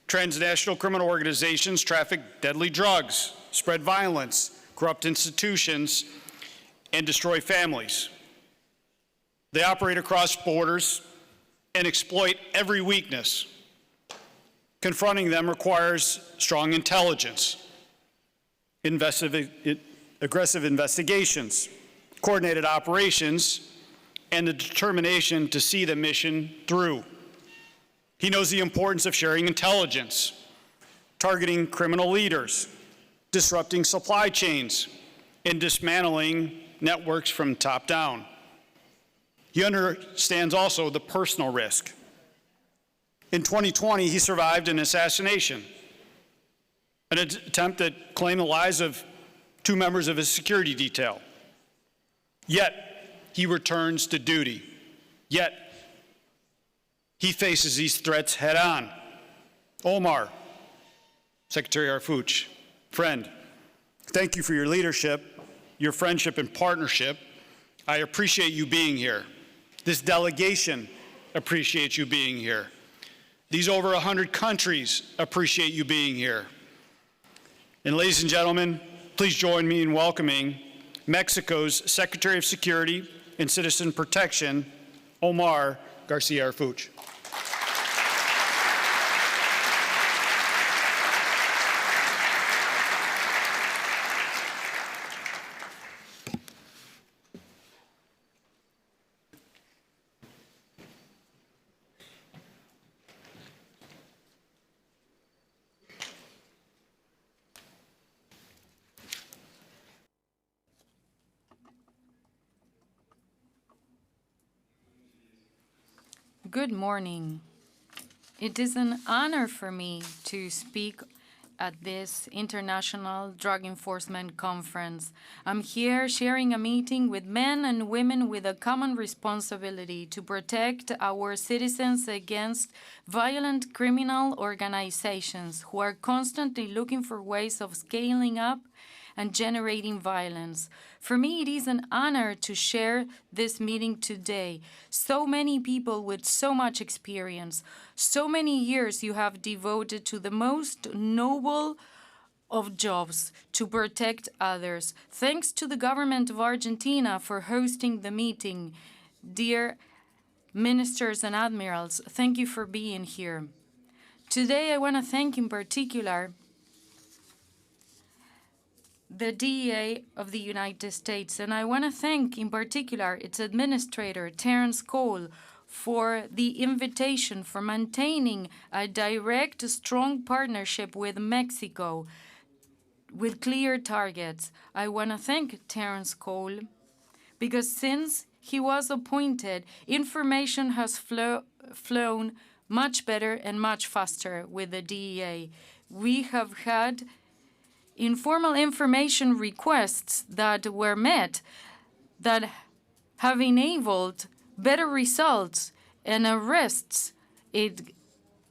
S4: Transnational criminal organizations traffic deadly drugs, spread violence, corrupt institutions, and destroy families. They operate across borders and exploit every weakness. Confronting them requires strong intelligence, aggressive investigations, coordinated operations, and the determination to see the mission through. He knows the importance of sharing intelligence, targeting criminal leaders, disrupting supply chains, and dismantling networks from top down. He understands also the personal risk. In 2020, he survived an assassination, an attempt that claimed the lives of 2 members of his security detail. Yet, he returns to duty. Yet, he faces these threats head on. Omar, Secretary Harfuch, friend, thank you for your leadership, your friendship and partnership. I appreciate you being here. This delegation appreciates you being here. These over 100 countries appreciate you being here. And ladies and gentlemen, please join me in welcoming Mexico's Secretary of Security and Citizen Protection, 𝐤𝐤𝐜𝐤𝐿.
S6: Good morning. It is an honor for me to speak at this International Drug Enforcement Conference. I'm here sharing a meeting with men and women with a common responsibility to protect our citizens against violent criminal organizations who are constantly looking for ways of scaling up and generating violence. For me, it is an honor to share this meeting today. So many people with so much experience, so many years you have devoted to the most noble of jobs, to protect others. Thanks to the government of Argentina for hosting the meeting. Dear ministers and admirals, thank you for being here. Today, I want to thank in particular the DEA of the United States, and I want to thank in particular its administrator, Terrence Cole, for the invitation for maintaining a direct, strong partnership with Mexico with clear targets. I want to thank Terrence Cole because since he was appointed, information has flown much better and much faster with the DEA. We have had informal information requests that were met that have enabled better results and arrests. It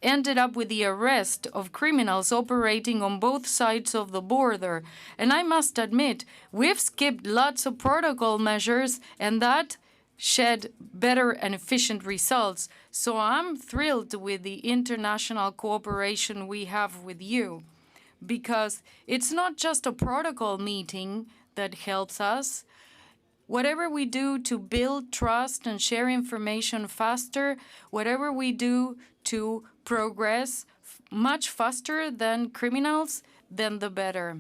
S6: ended up with the arrest of criminals operating on both sides of the border. And I must admit, we've skipped lots of protocol measures, and that shed better and efficient results. So I'm thrilled with the international cooperation we have with you, because it's not just a protocol meeting that helps us. Whatever we do to build trust and share information faster, whatever we do to progress much faster than criminals, then the better.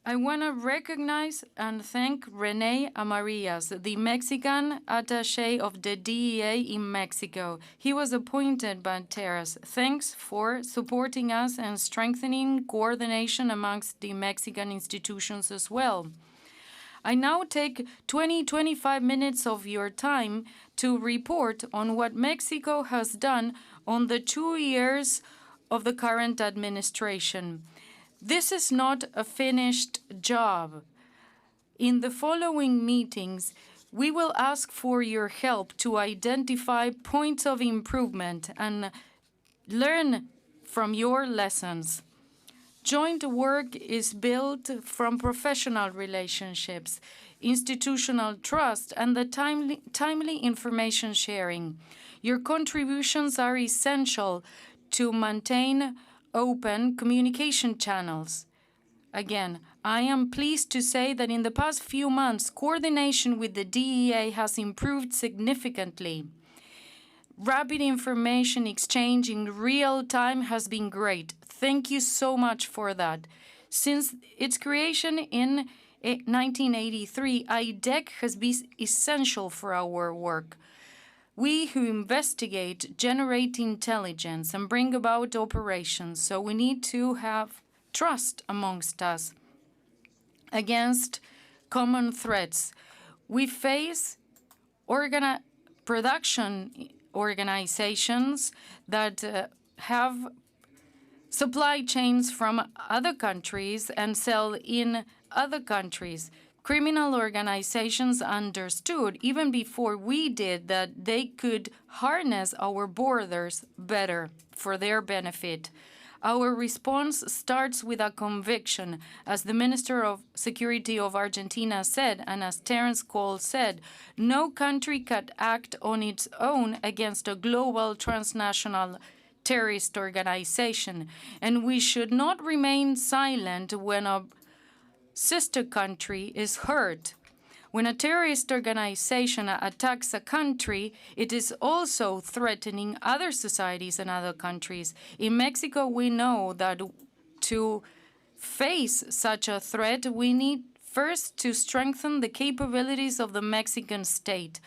S6: I want to recognize and thank René Amarillas, the Mexican attaché of the DEA in Mexico. He was appointed by Terrence. Thanks for supporting us and strengthening coordination amongst the Mexican institutions as well. I now take 25 minutes of your time to report on what Mexico has done on the 2 years of the current administration. This is not a finished job. In the following meetings, we will ask for your help to identify points of improvement and learn from your lessons. Joint work is built from professional relationships, institutional trust, and the timely information sharing. Your contributions are essential to maintain open communication channels. Again, I am pleased to say that in the past few months, coordination with the DEA has improved significantly. Rapid information exchange in real time has been great. Thank you so much for that. Since its creation in 1983, IDEC has been essential for our work. We who investigate, generate intelligence, and bring about operations, so we need to have trust amongst us against common threats. We face production organizations that have supply chains from other countries and sell in other countries. Criminal organizations understood, even before we did, that they could harness our borders better for their benefit. Our response starts with a conviction. As the Minister of Security of Argentina said, and as Terrence Cole said, no country can act on its own against a global transnational terrorist organization, and we should not remain silent when a sister country is hurt. When a terrorist organization attacks a country, it is also threatening other societies and other countries. In Mexico, we know that to face such a threat, we need first to strengthen the capabilities of the Mexican state,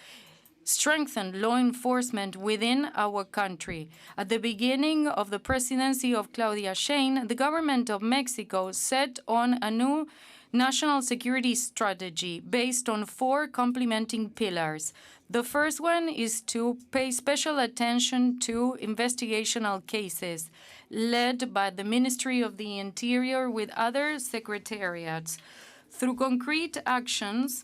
S6: strengthen law enforcement within our country. At the beginning of the presidency of Claudia Sheinbaum, the government of Mexico set on a new national security strategy based on 4 complementing pillars. The first one is to pay special attention to investigational cases led by the Ministry of the Interior with other secretariats. Through concrete actions,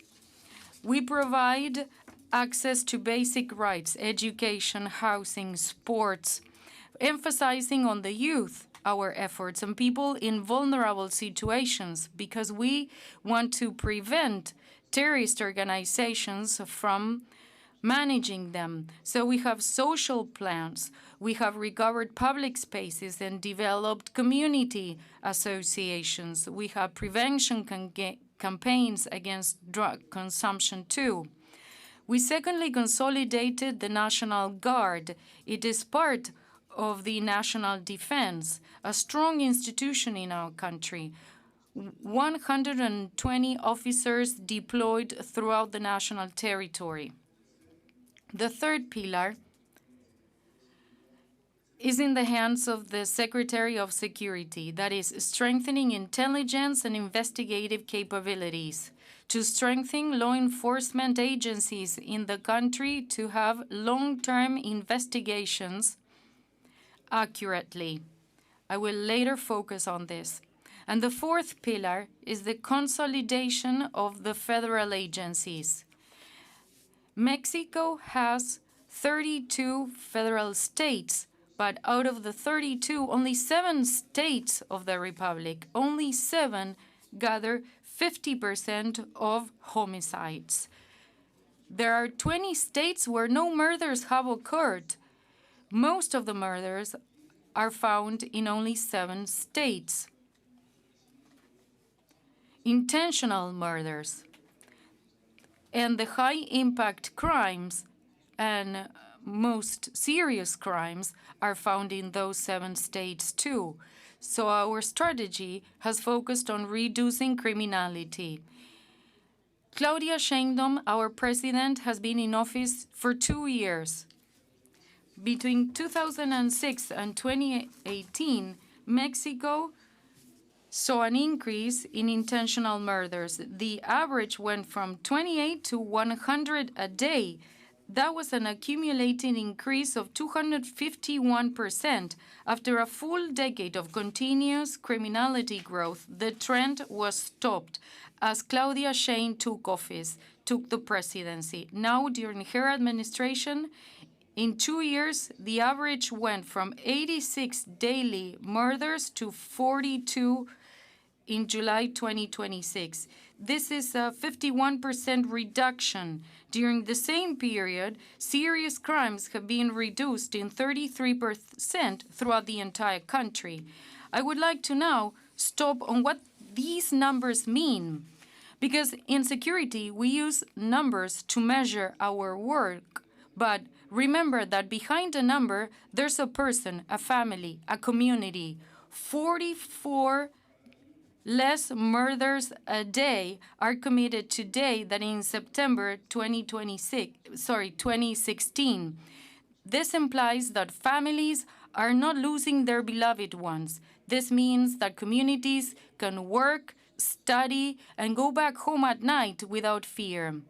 S6: we provide access to basic rights, education, housing, sports, emphasizing on the youth our efforts and people in vulnerable situations, because we want to prevent terrorist organizations from managing them. So we have social plans, we have recovered public spaces and developed community associations. We have prevention campaigns against drug consumption too. We secondly consolidated the National Guard. It is part of the national defense, a strong institution in our country. 120 officers deployed throughout the national territory. The third pillar is in the hands of the Secretary of Security, that is, strengthening intelligence and investigative capabilities, to strengthen law enforcement agencies in the country to have long-term investigations accurately. I will later focus on this. And the fourth pillar is the consolidation of the federal agencies. Mexico has 32 federal states, but out of the 32, only 7 states of the Republic, only 7 gather 50% of homicides. There are 20 states where no murders have occurred. Most of the murders are found in only 7 states. Intentional murders and the high-impact crimes and most serious crimes are found in those 7 states too. So our strategy has focused on reducing criminality. Claudia Sheinbaum, our president, has been in office for 2 years. Between 2006 and 2018, Mexico saw an increase in intentional murders. The average went from 28 to 100 a day. That was an accumulated increase of 251%. After a full decade of continuous criminality growth, the trend was stopped as Claudia Sheinbaum took the presidency. Now, during her administration, in 2 years, the average went from 86 daily murders to 42 in July 2026. This is a 51% reduction. During the same period, serious crimes have been reduced in 33% throughout the entire country. I would like to now stop on what these numbers mean, because in security, we use numbers to measure our work, but remember that behind a number, there's a person, a family, a community. 44 less murders a day are committed today than in September 2016. This implies that families are not losing their beloved ones. This means that communities can work, study, and go back home at night without fear.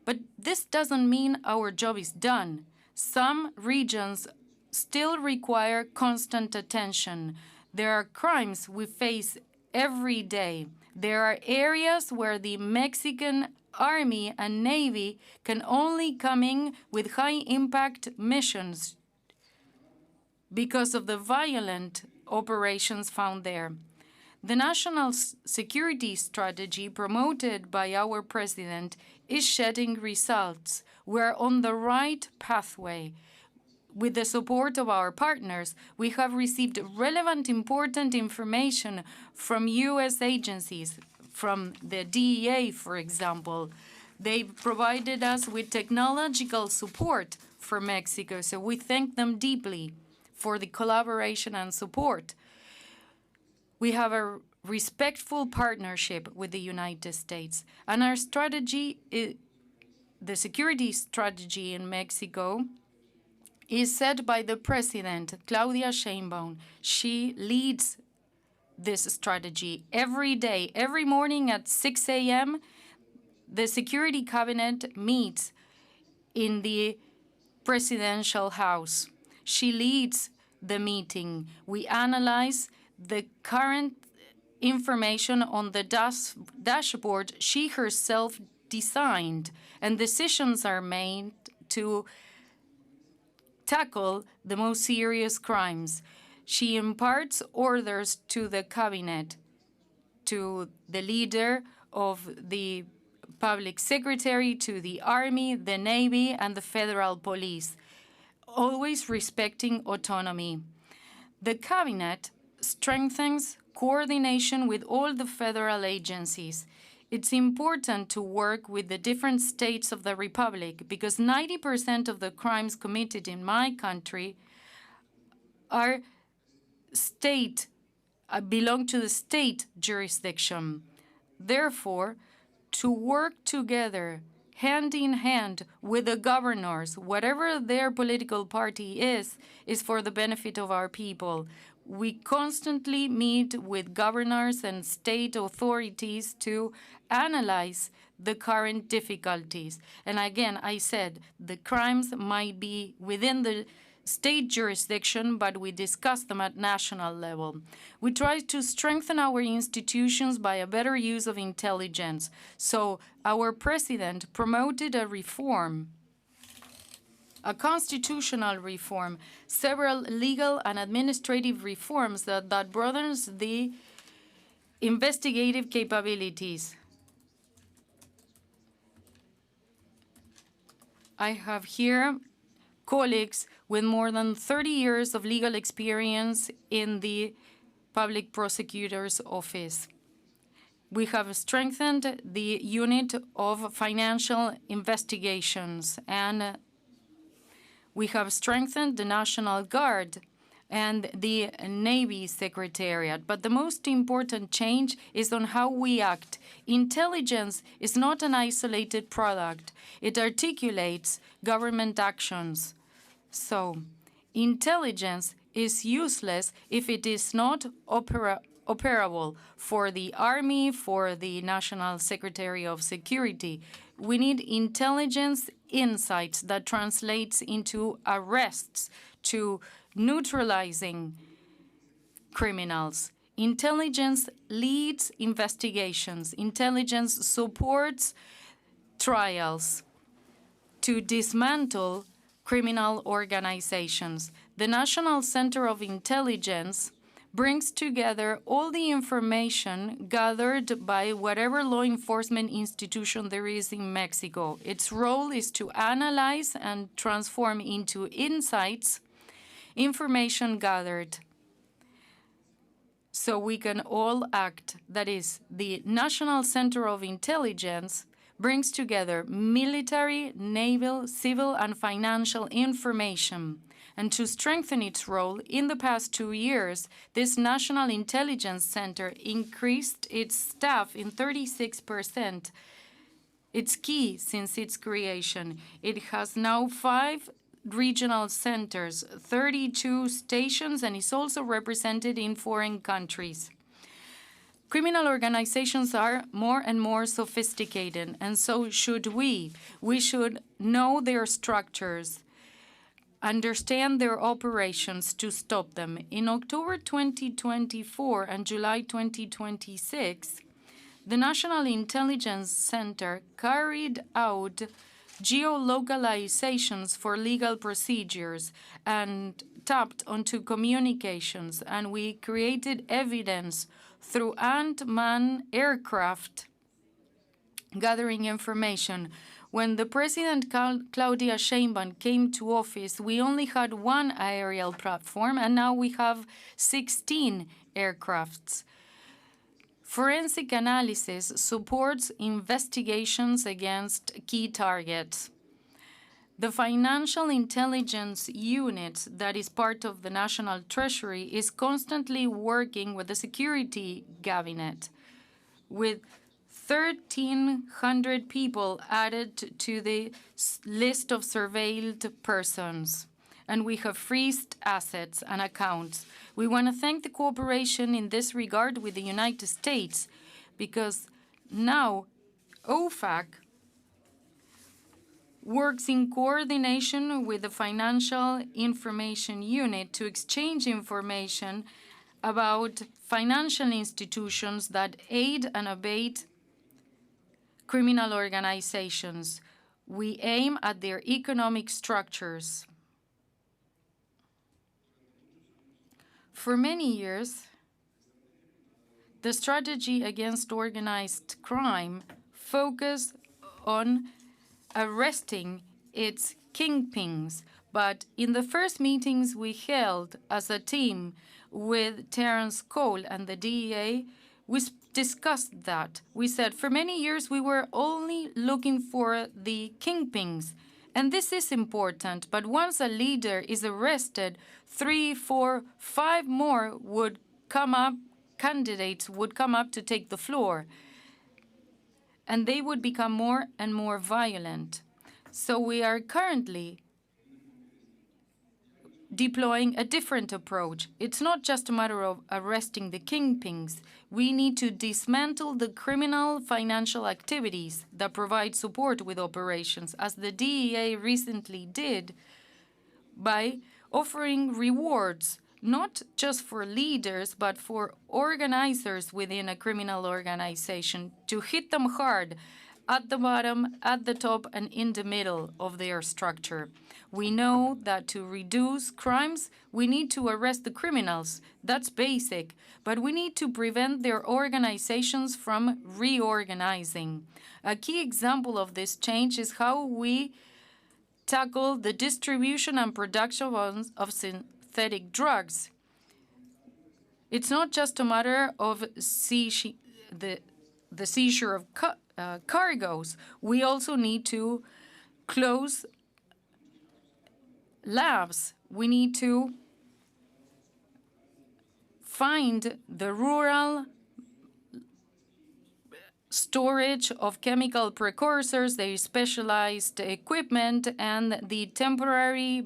S6: But this doesn't mean our job is done. Some regions still require constant attention. There are crimes we face every day. There are areas where the Mexican Army and Navy can only come in with high-impact missions because of the violent operations found there. The national security strategy promoted by our president is shedding results. We're on the right pathway. With the support of our partners, we have received relevant, important information from U.S. agencies, from the DEA, for example. They provided us with technological support for Mexico, so we thank them deeply for the collaboration and support. We have a respectful partnership with the United States, and our strategy, the security strategy in Mexico, is set by the President, Claudia Sheinbaum. She leads this strategy every day. Every morning at 6 a.m., the Security Cabinet meets in the presidential house. She leads the meeting. We analyze the current information on the dashboard she herself designed, and decisions are made to tackle the most serious crimes. She imparts orders to the cabinet, to the leader of the public secretary, to the army, the navy, and the federal police, always respecting autonomy. The cabinet strengthens coordination with all the federal agencies. It's important to work with the different states of the Republic because 90% of the crimes committed in my country are belong to the state jurisdiction. Therefore, to work together hand in hand with the governors, whatever their political party is for the benefit of our people. We constantly meet with governors and state authorities to analyze the current difficulties. And again, I said the crimes might be within the state jurisdiction, but we discuss them at national level. We try to strengthen our institutions by a better use of intelligence. So our president promoted a reform, a constitutional reform, several legal and administrative reforms that broadens the investigative capabilities. I have here colleagues with more than 30 years of legal experience in the public prosecutor's office. We have strengthened the unit of financial investigations, and we have strengthened the National Guard and the Navy Secretariat. But the most important change is on how we act. Intelligence is not an isolated product. It articulates government actions. So, intelligence is useless if it is not operable for the Army, for the National Secretary of Security. We need intelligence insights that translates into arrests, to neutralizing criminals. Intelligence leads investigations. Intelligence supports trials to dismantle criminal organizations. The National Center of Intelligence brings together all the information gathered by whatever law enforcement institution there is in Mexico. Its role is to analyze and transform into insights information gathered so we can all act. That is, the National Center of Intelligence brings together military, naval, civil, and financial information. And to strengthen its role, in the past 2 years, this National Intelligence Center increased its staff in 36%. It's key since its creation. It has now 5 regional centers, 32 stations, and is also represented in foreign countries. Criminal organizations are more and more sophisticated, and so should we. We should know their structures, understand their operations to stop them. In October 2024 and July 2026, the National Intelligence Center carried out geolocalizations for legal procedures and tapped onto communications, and we created evidence through unmanned aircraft gathering information. When the President Claudia Sheinbaum came to office, we only had 1 aerial platform, and now we have 16 aircrafts. Forensic analysis supports investigations against key targets. The Financial Intelligence Unit, that is part of the National Treasury, is constantly working with the Security Cabinet, with 1,300 people added to the list of surveilled persons, and we have freezed assets and accounts. We want to thank the cooperation in this regard with the United States, because now OFAC works in coordination with the Financial Information Unit to exchange information about financial institutions that aid and abet criminal organizations. We aim at their economic structures. For many years, the strategy against organized crime focused on arresting its kingpins. But in the first meetings we held as a team with Terence Cole and the DEA, we discussed that. We said for many years we were only looking for the kingpins. And this is important, but once a leader is arrested, 3, 4, 5 more would come up, candidates would come up to take the floor. And they would become more and more violent. So we are currently deploying a different approach. It's not just a matter of arresting the kingpins. We need to dismantle the criminal financial activities that provide support with operations, as the DEA recently did by offering rewards, not just for leaders, but for organizers within a criminal organization, to hit them hard at the bottom, at the top, and in the middle of their structure. We know that to reduce crimes, we need to arrest the criminals. That's basic. But we need to prevent their organizations from reorganizing. A key example of this change is how we tackle the distribution and production of synthetic drugs. It's not just a matter of the seizure of cargoes. We also need to close labs. We need to find the rural storage of chemical precursors, their specialized equipment, and the temporary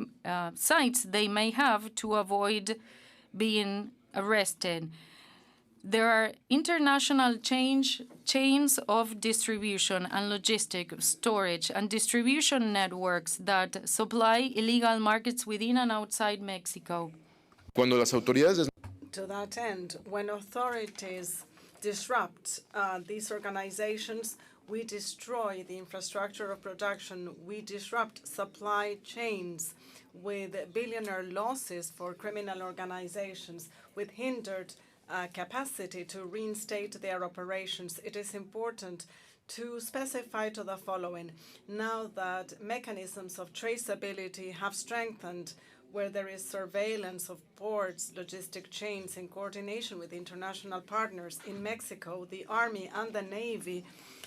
S6: sites they may have to avoid being arrested. There are international chains of distribution and logistic storage and distribution networks that supply illegal markets within and outside Mexico.
S8: Cuando las autoridades
S7: To that end, when authorities disrupt these organizations, we destroy the infrastructure of production. We disrupt supply chains with billionaire losses for criminal organizations, with hindered capacity to reinstate their operations. It is important to specify to the following. Now that mechanisms of traceability have strengthened, where there is surveillance of ports, logistic chains in coordination with international partners in Mexico, the Army and the Navy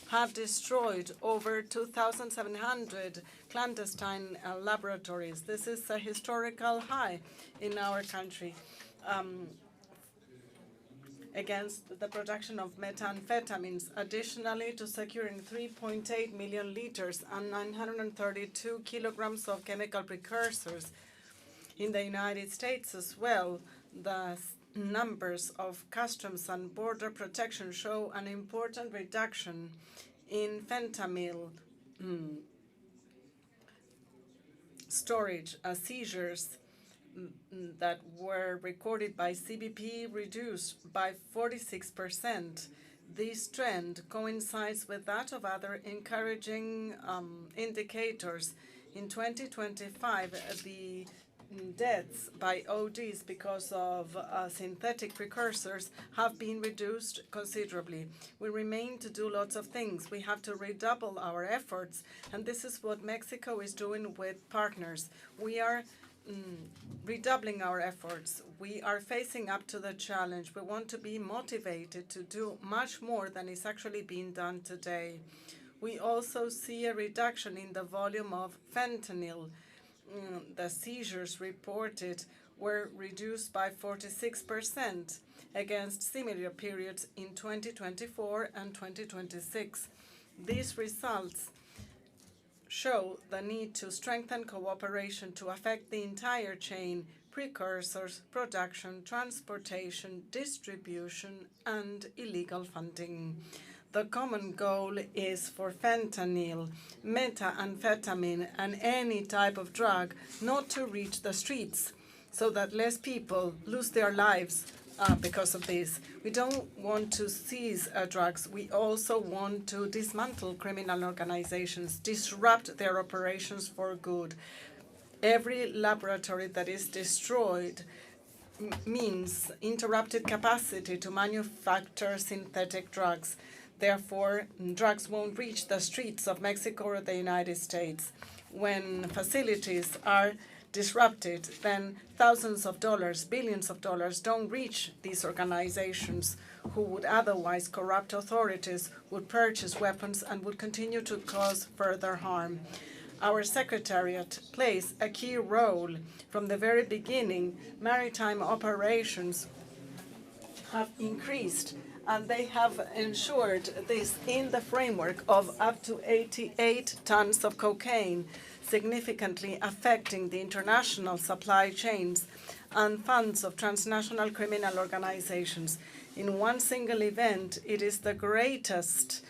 S7: have destroyed over 2,700 clandestine laboratories. This is a historical high in our country. Against the production of methamphetamines, additionally to securing 3.8 million liters and 932 kilograms of chemical precursors. In the United States as well, the numbers of customs and border protection show an important reduction in fentanyl storage seizures that were recorded by CBP reduced by 46%. This trend coincides with that of other encouraging indicators. In 2025, the deaths by ODs because of synthetic precursors have been reduced considerably. We remain to do lots of things. We have to redouble our efforts, and this is what Mexico is doing with partners. We are redoubling our efforts. We are facing up to the challenge. We want to be motivated to do much more than is actually being done today. We also see a reduction in the volume of fentanyl. The seizures reported were reduced by 46% against similar periods in 2024 and 2026. These results show the need to strengthen cooperation to affect the entire chain: precursors, production, transportation, distribution, and illegal funding. The common goal is for fentanyl, methamphetamine, and any type of drug not to reach the streets, so that less people lose their lives because of this. We don't want to seize drugs. We also want to dismantle criminal organizations, disrupt their operations for good. Every laboratory that is destroyed means interrupted capacity to manufacture synthetic drugs. Therefore, drugs won't reach the streets of Mexico or the United States. When facilities are disrupted, then thousands of dollars, billions of dollars don't reach these organizations who would otherwise corrupt authorities, would purchase weapons, and would continue to cause further harm. Our Secretariat plays a key role. From the very beginning, maritime operations have increased, and they have ensured this in the framework of up to 88 tons of cocaine, significantly affecting the international supply chains and funds of transnational criminal organizations. In one single event, it is the greatest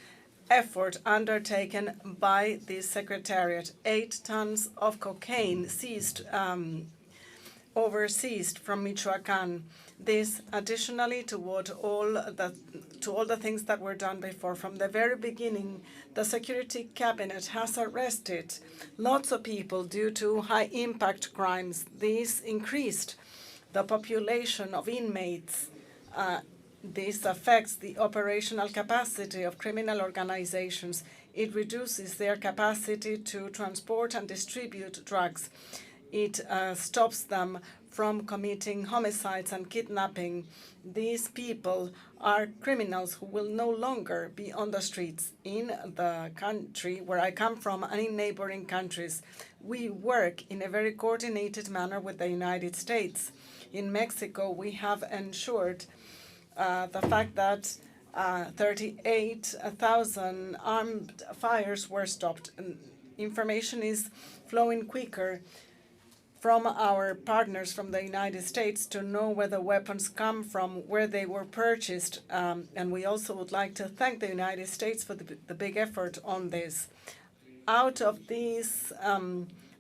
S7: effort undertaken by the Secretariat. 8 tons of cocaine seized overseas from Michoacán. This additionally to all the things that were done before. From the very beginning, the Security Cabinet has arrested lots of people due to high-impact crimes. This increased the population of inmates. This affects the operational capacity of criminal organizations. It reduces their capacity to transport and distribute drugs. It stops them from committing homicides and kidnapping. These people are criminals who will no longer be on the streets. In the country where I come from and in neighboring countries, we work in a very coordinated manner with the United States. In Mexico, we have ensured the fact that 38,000 armed fires were stopped. Information is flowing quicker from our partners from the United States to know where the weapons come from, where they were purchased, and we also would like to thank the United States for the big effort on this. Out of these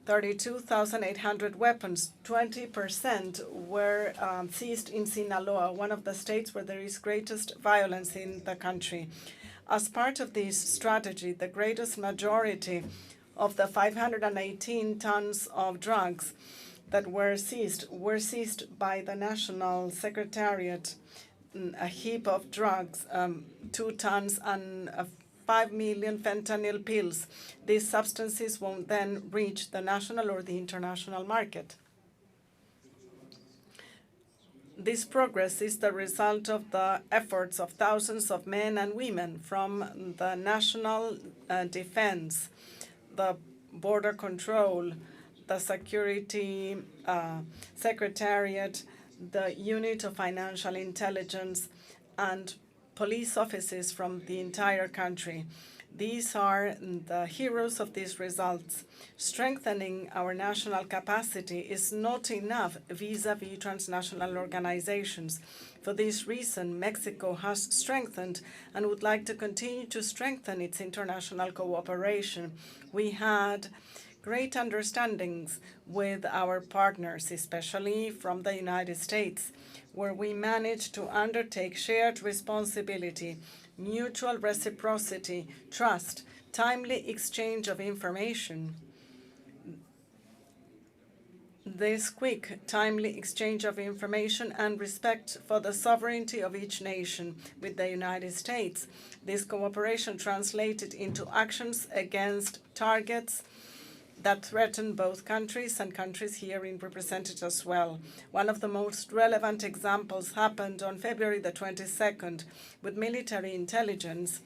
S7: 32,800 weapons, 20% were seized in Sinaloa, one of the states where there is greatest violence in the country. As part of this strategy, the greatest majority of the 518 tons of drugs that were seized by the National Secretariat. A heap of drugs, 2 tons and 5 million fentanyl pills. These substances won't then reach the national or the international market. This progress is the result of the efforts of thousands of men and women from the national defense, the border control, the Security Secretariat, the Unit of Financial Intelligence, and police offices from the entire country. These are the heroes of these results. Strengthening our national capacity is not enough vis-à-vis transnational organizations. For this reason, Mexico has strengthened and would like to continue to strengthen its international cooperation. We had great understandings with our partners, especially from the United States, where we managed to undertake shared responsibility, mutual reciprocity, trust, timely exchange of information. This quick, timely exchange of information and respect for the sovereignty of each nation with the United States. This cooperation translated into actions against targets that threaten both countries and countries herein represented as well. One of the most relevant examples happened on February the 22nd with military intelligence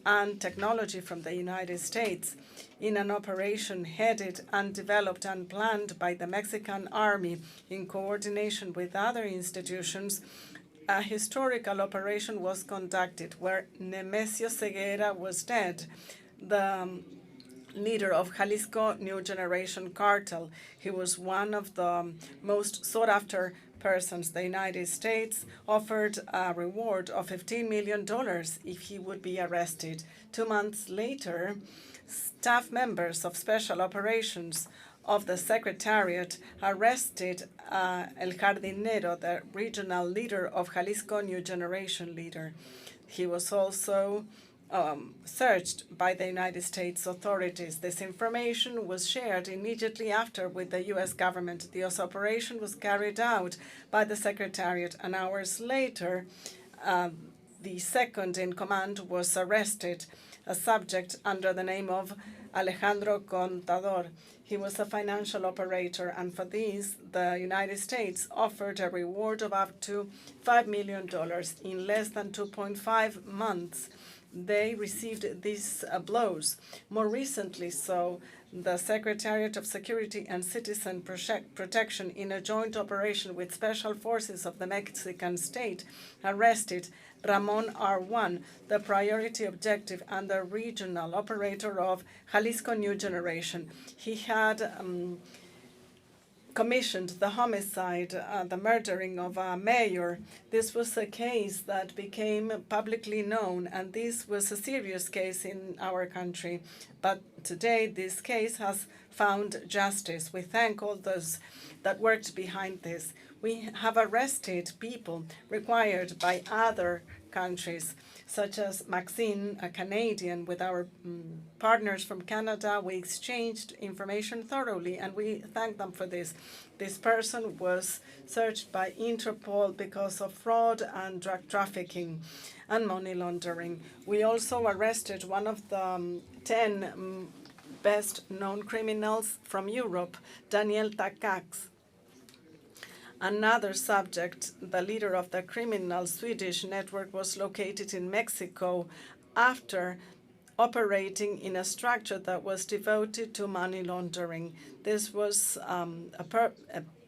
S7: and technology from the United States in an operation headed and developed and planned by the Mexican Army in coordination with other institutions. A historical operation was conducted where Nemesio Ceguera was dead, the leader of 𝐤𝐤𝐜𝐤𝐤𝐿 cartel. He was one of the most sought-after persons. The United States offered a reward of $15 million if he would be arrested. 2 months later, staff members of special operations of the Secretariat arrested El Jardinero, the regional leader of 𝐤𝐤𝐤𝐤𝐿. He was also searched by the United States authorities. This information was shared immediately after with the U.S. government. This operation was carried out by the Secretariat, and hours later, the second in command was arrested, a subject under the name of Alejandro Contador. He was a financial operator, and for this, the United States offered a reward of up to $5 million. In less than 2.5 months, they received these blows. More recently, the Secretariat of Security and Citizen Protection, in a joint operation with special forces of the Mexican state, arrested Ramon R1, the priority objective and the regional operator of Jalisco New Generation. He had commissioned the homicide, the murdering of a mayor. This was a case that became publicly known, and this was a serious case in our country. But today, this case has found justice. We thank all those that worked behind this. We have arrested people required by other countries, such as Maxine, a Canadian. With our partners from Canada, we exchanged information thoroughly, and we thank them for this. This person was searched by Interpol because of fraud and drug trafficking and money laundering. We also arrested one of the 10 best-known criminals from Europe, Daniel Takacs. Another subject, the leader of the criminal Swedish network, was located in Mexico after operating in a structure that was devoted to money laundering. This was a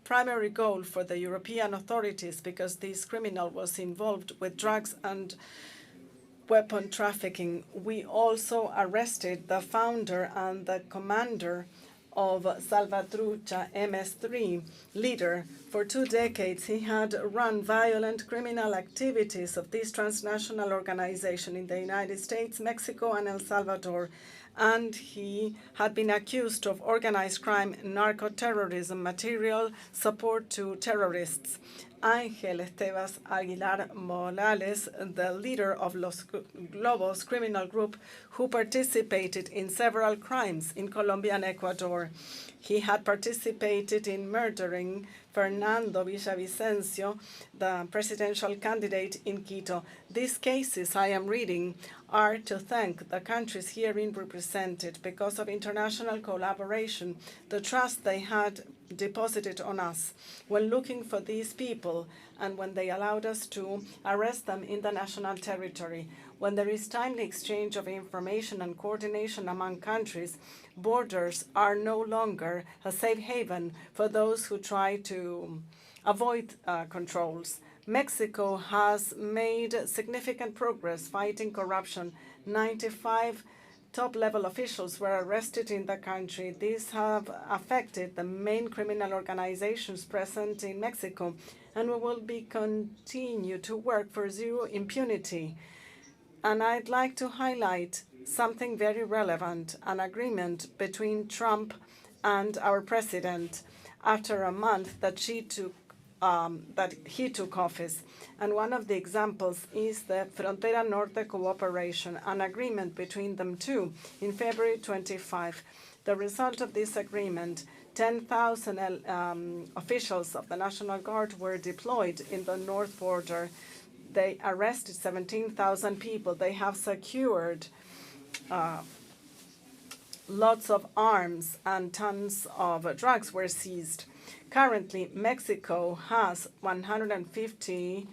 S7: primary goal for the European authorities because this criminal was involved with drugs and weapon trafficking. We also arrested the founder and the commander of Salvatrucha MS3 leader. For 2 decades, he had run violent criminal activities of this transnational organization in the United States, Mexico, and El Salvador. And he had been accused of organized crime, narco-terrorism, material support to terrorists. 𝐤𝐤𝐤𝐤𝐿 Morales, the leader of Los Globos criminal group, who participated in several crimes in Colombia and Ecuador. He had participated in murdering Fernando Villavicencio, the presidential candidate in Quito. These cases I am reading are to thank the countries herein represented because of international collaboration, the trust they had deposited on us when looking for these people and when they allowed us to arrest them in the national territory. When there is timely exchange of information and coordination among countries, borders are no longer a safe haven for those who try to avoid controls. Mexico has made significant progress fighting corruption. 95 top-level officials were arrested in the country. These have affected the main criminal organizations present in Mexico, and we will continue to work for zero impunity. And I'd like to highlight something very relevant, an agreement between Trump and our president after a month that he took office. And one of the examples is the Frontera Norte cooperation, an agreement between them two in February 25. The result of this agreement, 10,000 officials of the National Guard were deployed in the north border. They arrested 17,000 people. They have secured lots of arms and tons of drugs were seized. Currently, Mexico has 150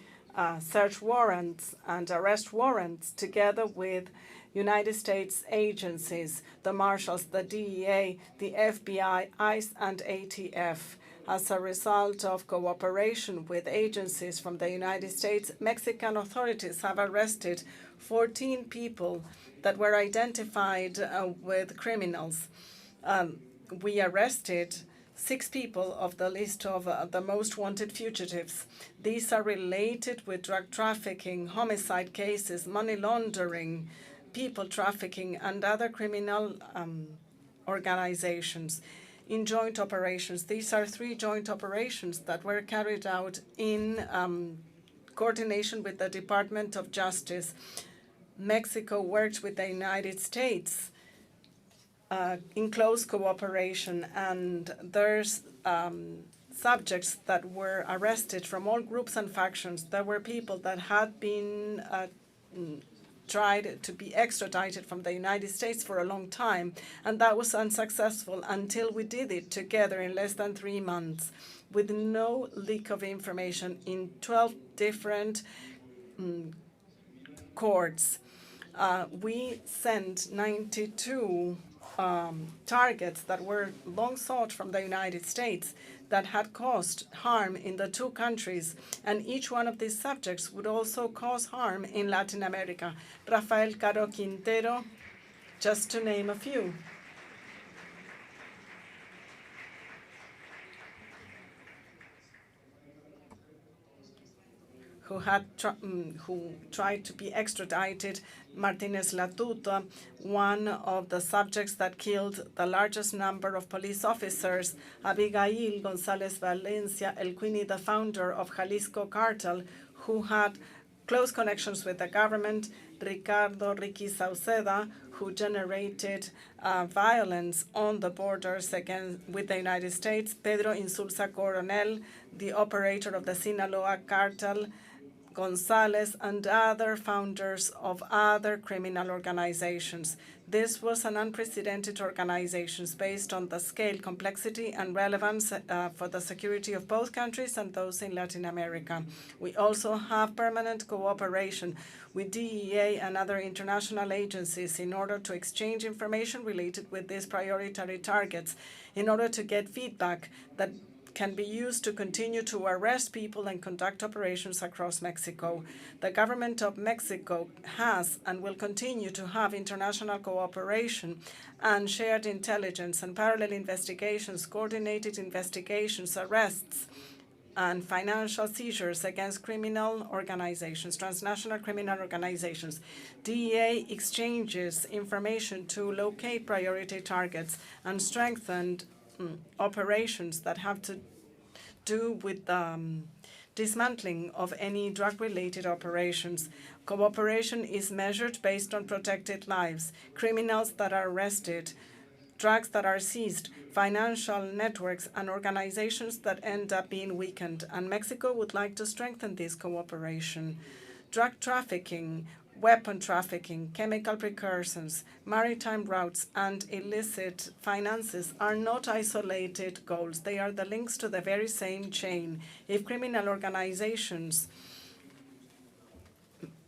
S7: search warrants and arrest warrants together with United States agencies, the Marshals, the DEA, the FBI, ICE, and ATF. As a result of cooperation with agencies from the United States, Mexican authorities have arrested 14 people that were identified with criminals. We arrested 6 people of the list of the most wanted fugitives. These are related with drug trafficking, homicide cases, money laundering, people trafficking, and other criminal organizations. In joint operations, these are 3 joint operations that were carried out in coordination with the Department of Justice. Mexico worked with the United States in close cooperation, and there's subjects that were arrested from all groups and factions. There were people that had been tried to be extradited from the United States for a long time, and that was unsuccessful until we did it together in less than 3 months with no leak of information in 12 different courts. We sent 92 targets that were long sought from the United States that had caused harm in the 2 countries, and each one of these subjects would also cause harm in Latin America. Rafael Caro Quintero, just to name a few. Who tried to be extradited. Martinez Latuta, one of the subjects that killed the largest number of police officers. 𝐤𝐤𝐿 𝐵𝐵𝐻𝐵𝐻𝐵𝐿, the founder of Jalisco cartel, who had close connections with the government. Ricardo Ricky Sauceda, who generated violence on the borders with the United States. Pedro Insulza Coronel, the operator of the Sinaloa cartel. Gonzalez, and other founders of other criminal organizations. This was an unprecedented organization based on the scale, complexity, and relevance for the security of both countries and those in Latin America. We also have permanent cooperation with DEA and other international agencies in order to exchange information related with these priority targets, in order to get feedback that can be used to continue to arrest people and conduct operations across Mexico. The government of Mexico has and will continue to have international cooperation and shared intelligence and parallel investigations, coordinated investigations, arrests, and financial seizures against criminal organizations, transnational criminal organizations. DEA exchanges information to locate priority targets and strengthened operations that have to do with dismantling of any drug-related operations. Cooperation is measured based on protected lives, criminals that are arrested, drugs that are seized, financial networks, and organizations that end up being weakened. And Mexico would like to strengthen this cooperation. Drug trafficking, weapon trafficking, chemical precursors, maritime routes, and illicit finances are not isolated goals. They are the links to the very same chain. If criminal organizations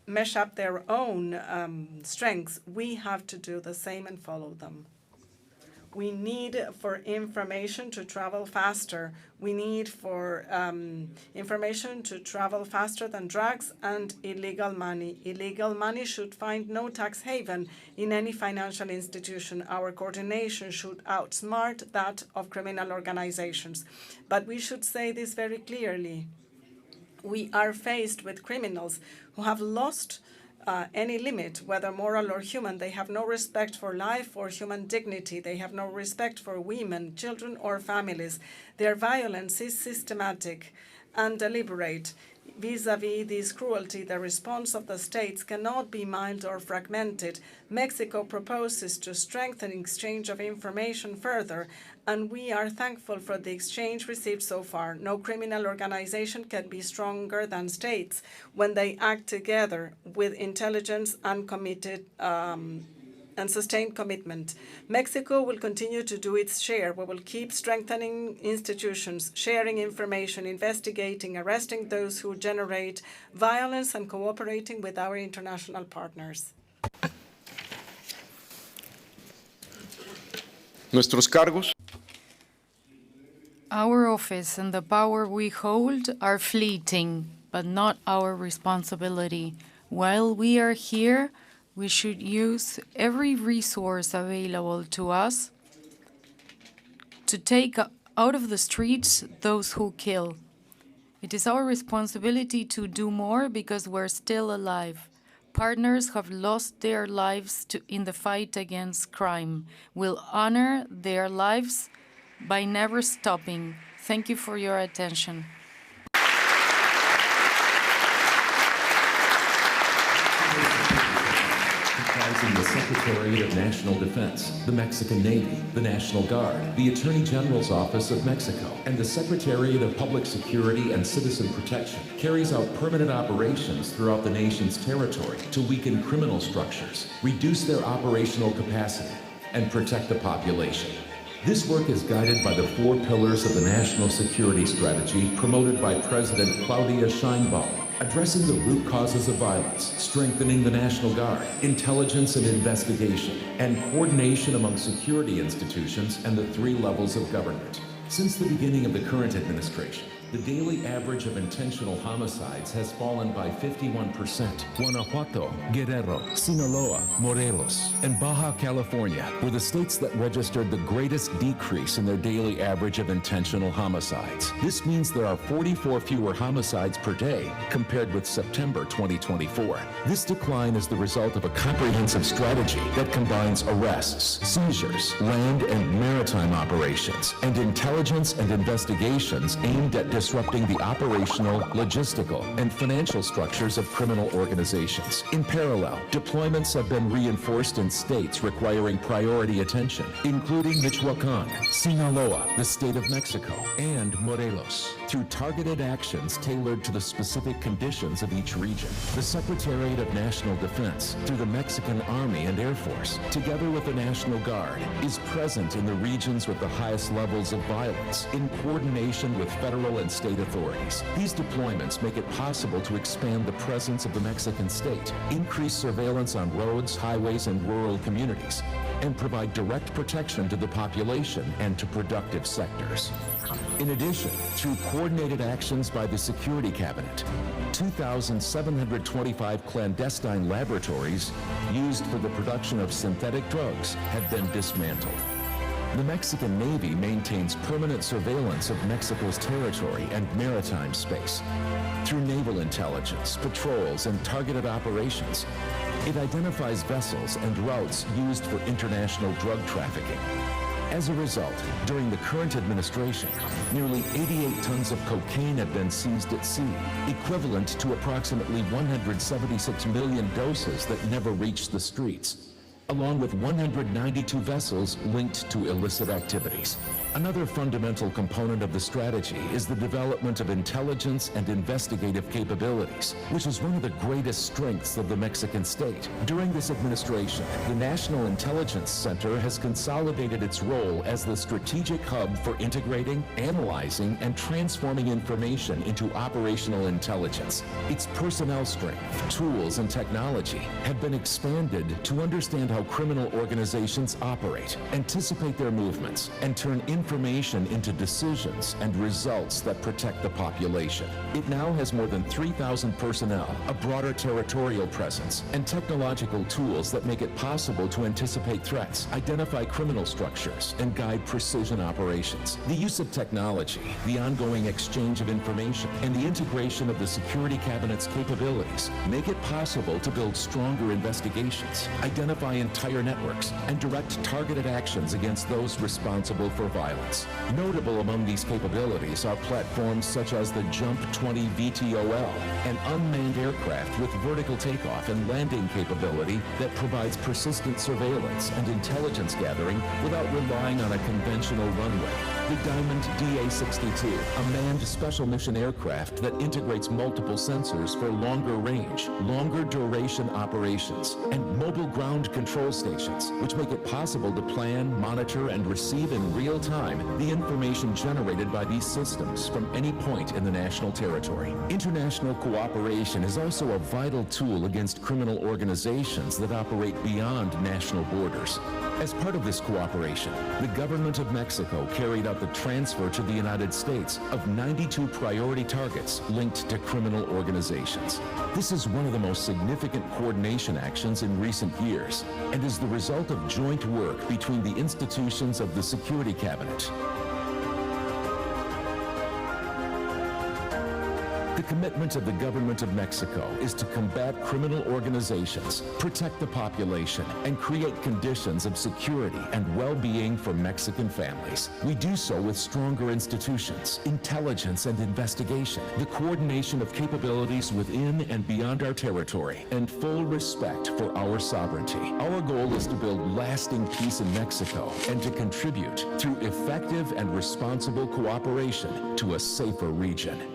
S7: mesh up their own strengths, we have to do the same and follow them. We need for information to travel faster. We need for information to travel faster than drugs and illegal money. Illegal money should find no tax haven in any financial institution. Our coordination should outsmart that of criminal organizations. But we should say this very clearly. We are faced with criminals who have lost any limit, whether moral or human. They have no respect for life or human dignity. They have no respect for women, children, or families. Their violence is systematic and deliberate. Vis-à-vis this cruelty, the response of the states cannot be mild or fragmented. Mexico proposes to strengthen exchange of information further, and we are thankful for the exchange received so far. No criminal organization can be stronger than states when they act together with intelligence and committed and sustained commitment. Mexico will continue to do its share. We will keep strengthening institutions, sharing information, investigating, arresting those who generate violence, and cooperating with our international partners.
S8: Nuestros cargos
S6: Our office and the power we hold are fleeting, but not our responsibility. While we are here, we should use every resource available to us to take out of the streets those who kill. It is our responsibility to do more because we're still alive. Partners have lost their lives in the fight against crime. We'll honor their lives by never stopping. Thank you for your attention.
S9: Comprising the Secretariat of National Defense, the Mexican Navy, the National Guard, the Attorney General's Office of Mexico, and the Secretariat of Public Security and Citizen Protection, carries out permanent operations throughout the nation's territory to weaken criminal structures, reduce their operational capacity, and protect the population. This work is guided by the 4 pillars of the national security strategy promoted by President Claudia Sheinbaum, addressing the root causes of violence, strengthening the National Guard, intelligence and investigation, and coordination among security institutions and the 3 levels of government. Since the beginning of the current administration, the daily average of intentional homicides has fallen by 51%. Guanajuato, Guerrero, Sinaloa, Morelos, and Baja California were the states that registered the greatest decrease in their daily average of intentional homicides. This means there are 44 fewer homicides per day compared with September 2024. This decline is the result of a comprehensive strategy that combines arrests, seizures, land and maritime operations, and intelligence and investigations aimed at disrupting the operational, logistical, and financial structures of criminal organizations. In parallel, deployments have been reinforced in states requiring priority attention, including Michoacán, Sinaloa, the state of Mexico, and Morelos, through targeted actions tailored to the specific conditions of each region. The Secretariat of National Defense, through the Mexican Army and Air Force, together with the National Guard, is present in the regions with the highest levels of violence, in coordination with federal and state authorities. These deployments make it possible to expand the presence of the Mexican state, increase surveillance on roads, highways, and rural communities, and provide direct protection to the population and to productive sectors. In addition, through coordinated actions by the Security Cabinet, 2,725 clandestine laboratories used for the production of synthetic drugs have been dismantled. The Mexican Navy maintains permanent surveillance of Mexico's territory and maritime space. Through naval intelligence, patrols, and targeted operations, it identifies vessels and routes used for international drug trafficking. As a result, during the current administration, nearly 88 tons of cocaine have been seized at sea, equivalent to approximately 176 million doses that never reached the streets, along with 192 vessels linked to illicit activities. Another fundamental component of the strategy is the development of intelligence and investigative capabilities, which is one of the greatest strengths of the Mexican state. During this administration, the National Intelligence Center has consolidated its role as the strategic hub for integrating, analyzing, and transforming information into operational intelligence. Its personnel strength, tools, and technology have been expanded to understand how criminal organizations operate, anticipate their movements, and turn information into decisions and results that protect the population. It now has more than 3,000 personnel, a broader territorial presence, and technological tools that make it possible to anticipate threats, identify criminal structures, and guide precision operations. The use of technology, the ongoing exchange of information, and the integration of the Security Cabinet's capabilities make it possible to build stronger investigations, identify entire networks, and direct targeted actions against those responsible for violence. Notable among these capabilities are platforms such as the Jump 20 VTOL, an unmanned aircraft with vertical takeoff and landing capability that provides persistent surveillance and intelligence gathering without relying on a conventional runway. The Diamond DA-62, a manned special mission aircraft that integrates multiple sensors for longer range, longer duration operations, and mobile ground control stations, which make it possible to plan, monitor, and receive in real time the information generated by these systems from any point in the national territory. International cooperation is also a vital tool against criminal organizations that operate beyond national borders. As part of this cooperation, the government of Mexico carried out the transfer to the United States of 92 priority targets linked to criminal organizations. This is one of the most significant coordination actions in recent years and is the result of joint work between the institutions of the Security Cabinet. The commitment of the government of Mexico is to combat criminal organizations, protect the population, and create conditions of security and well-being for Mexican families. We do so with stronger institutions, intelligence and investigation, the coordination of capabilities within and beyond our territory, and full respect for our sovereignty. Our goal is to build lasting peace in Mexico and to contribute through effective and responsible cooperation to a safer region.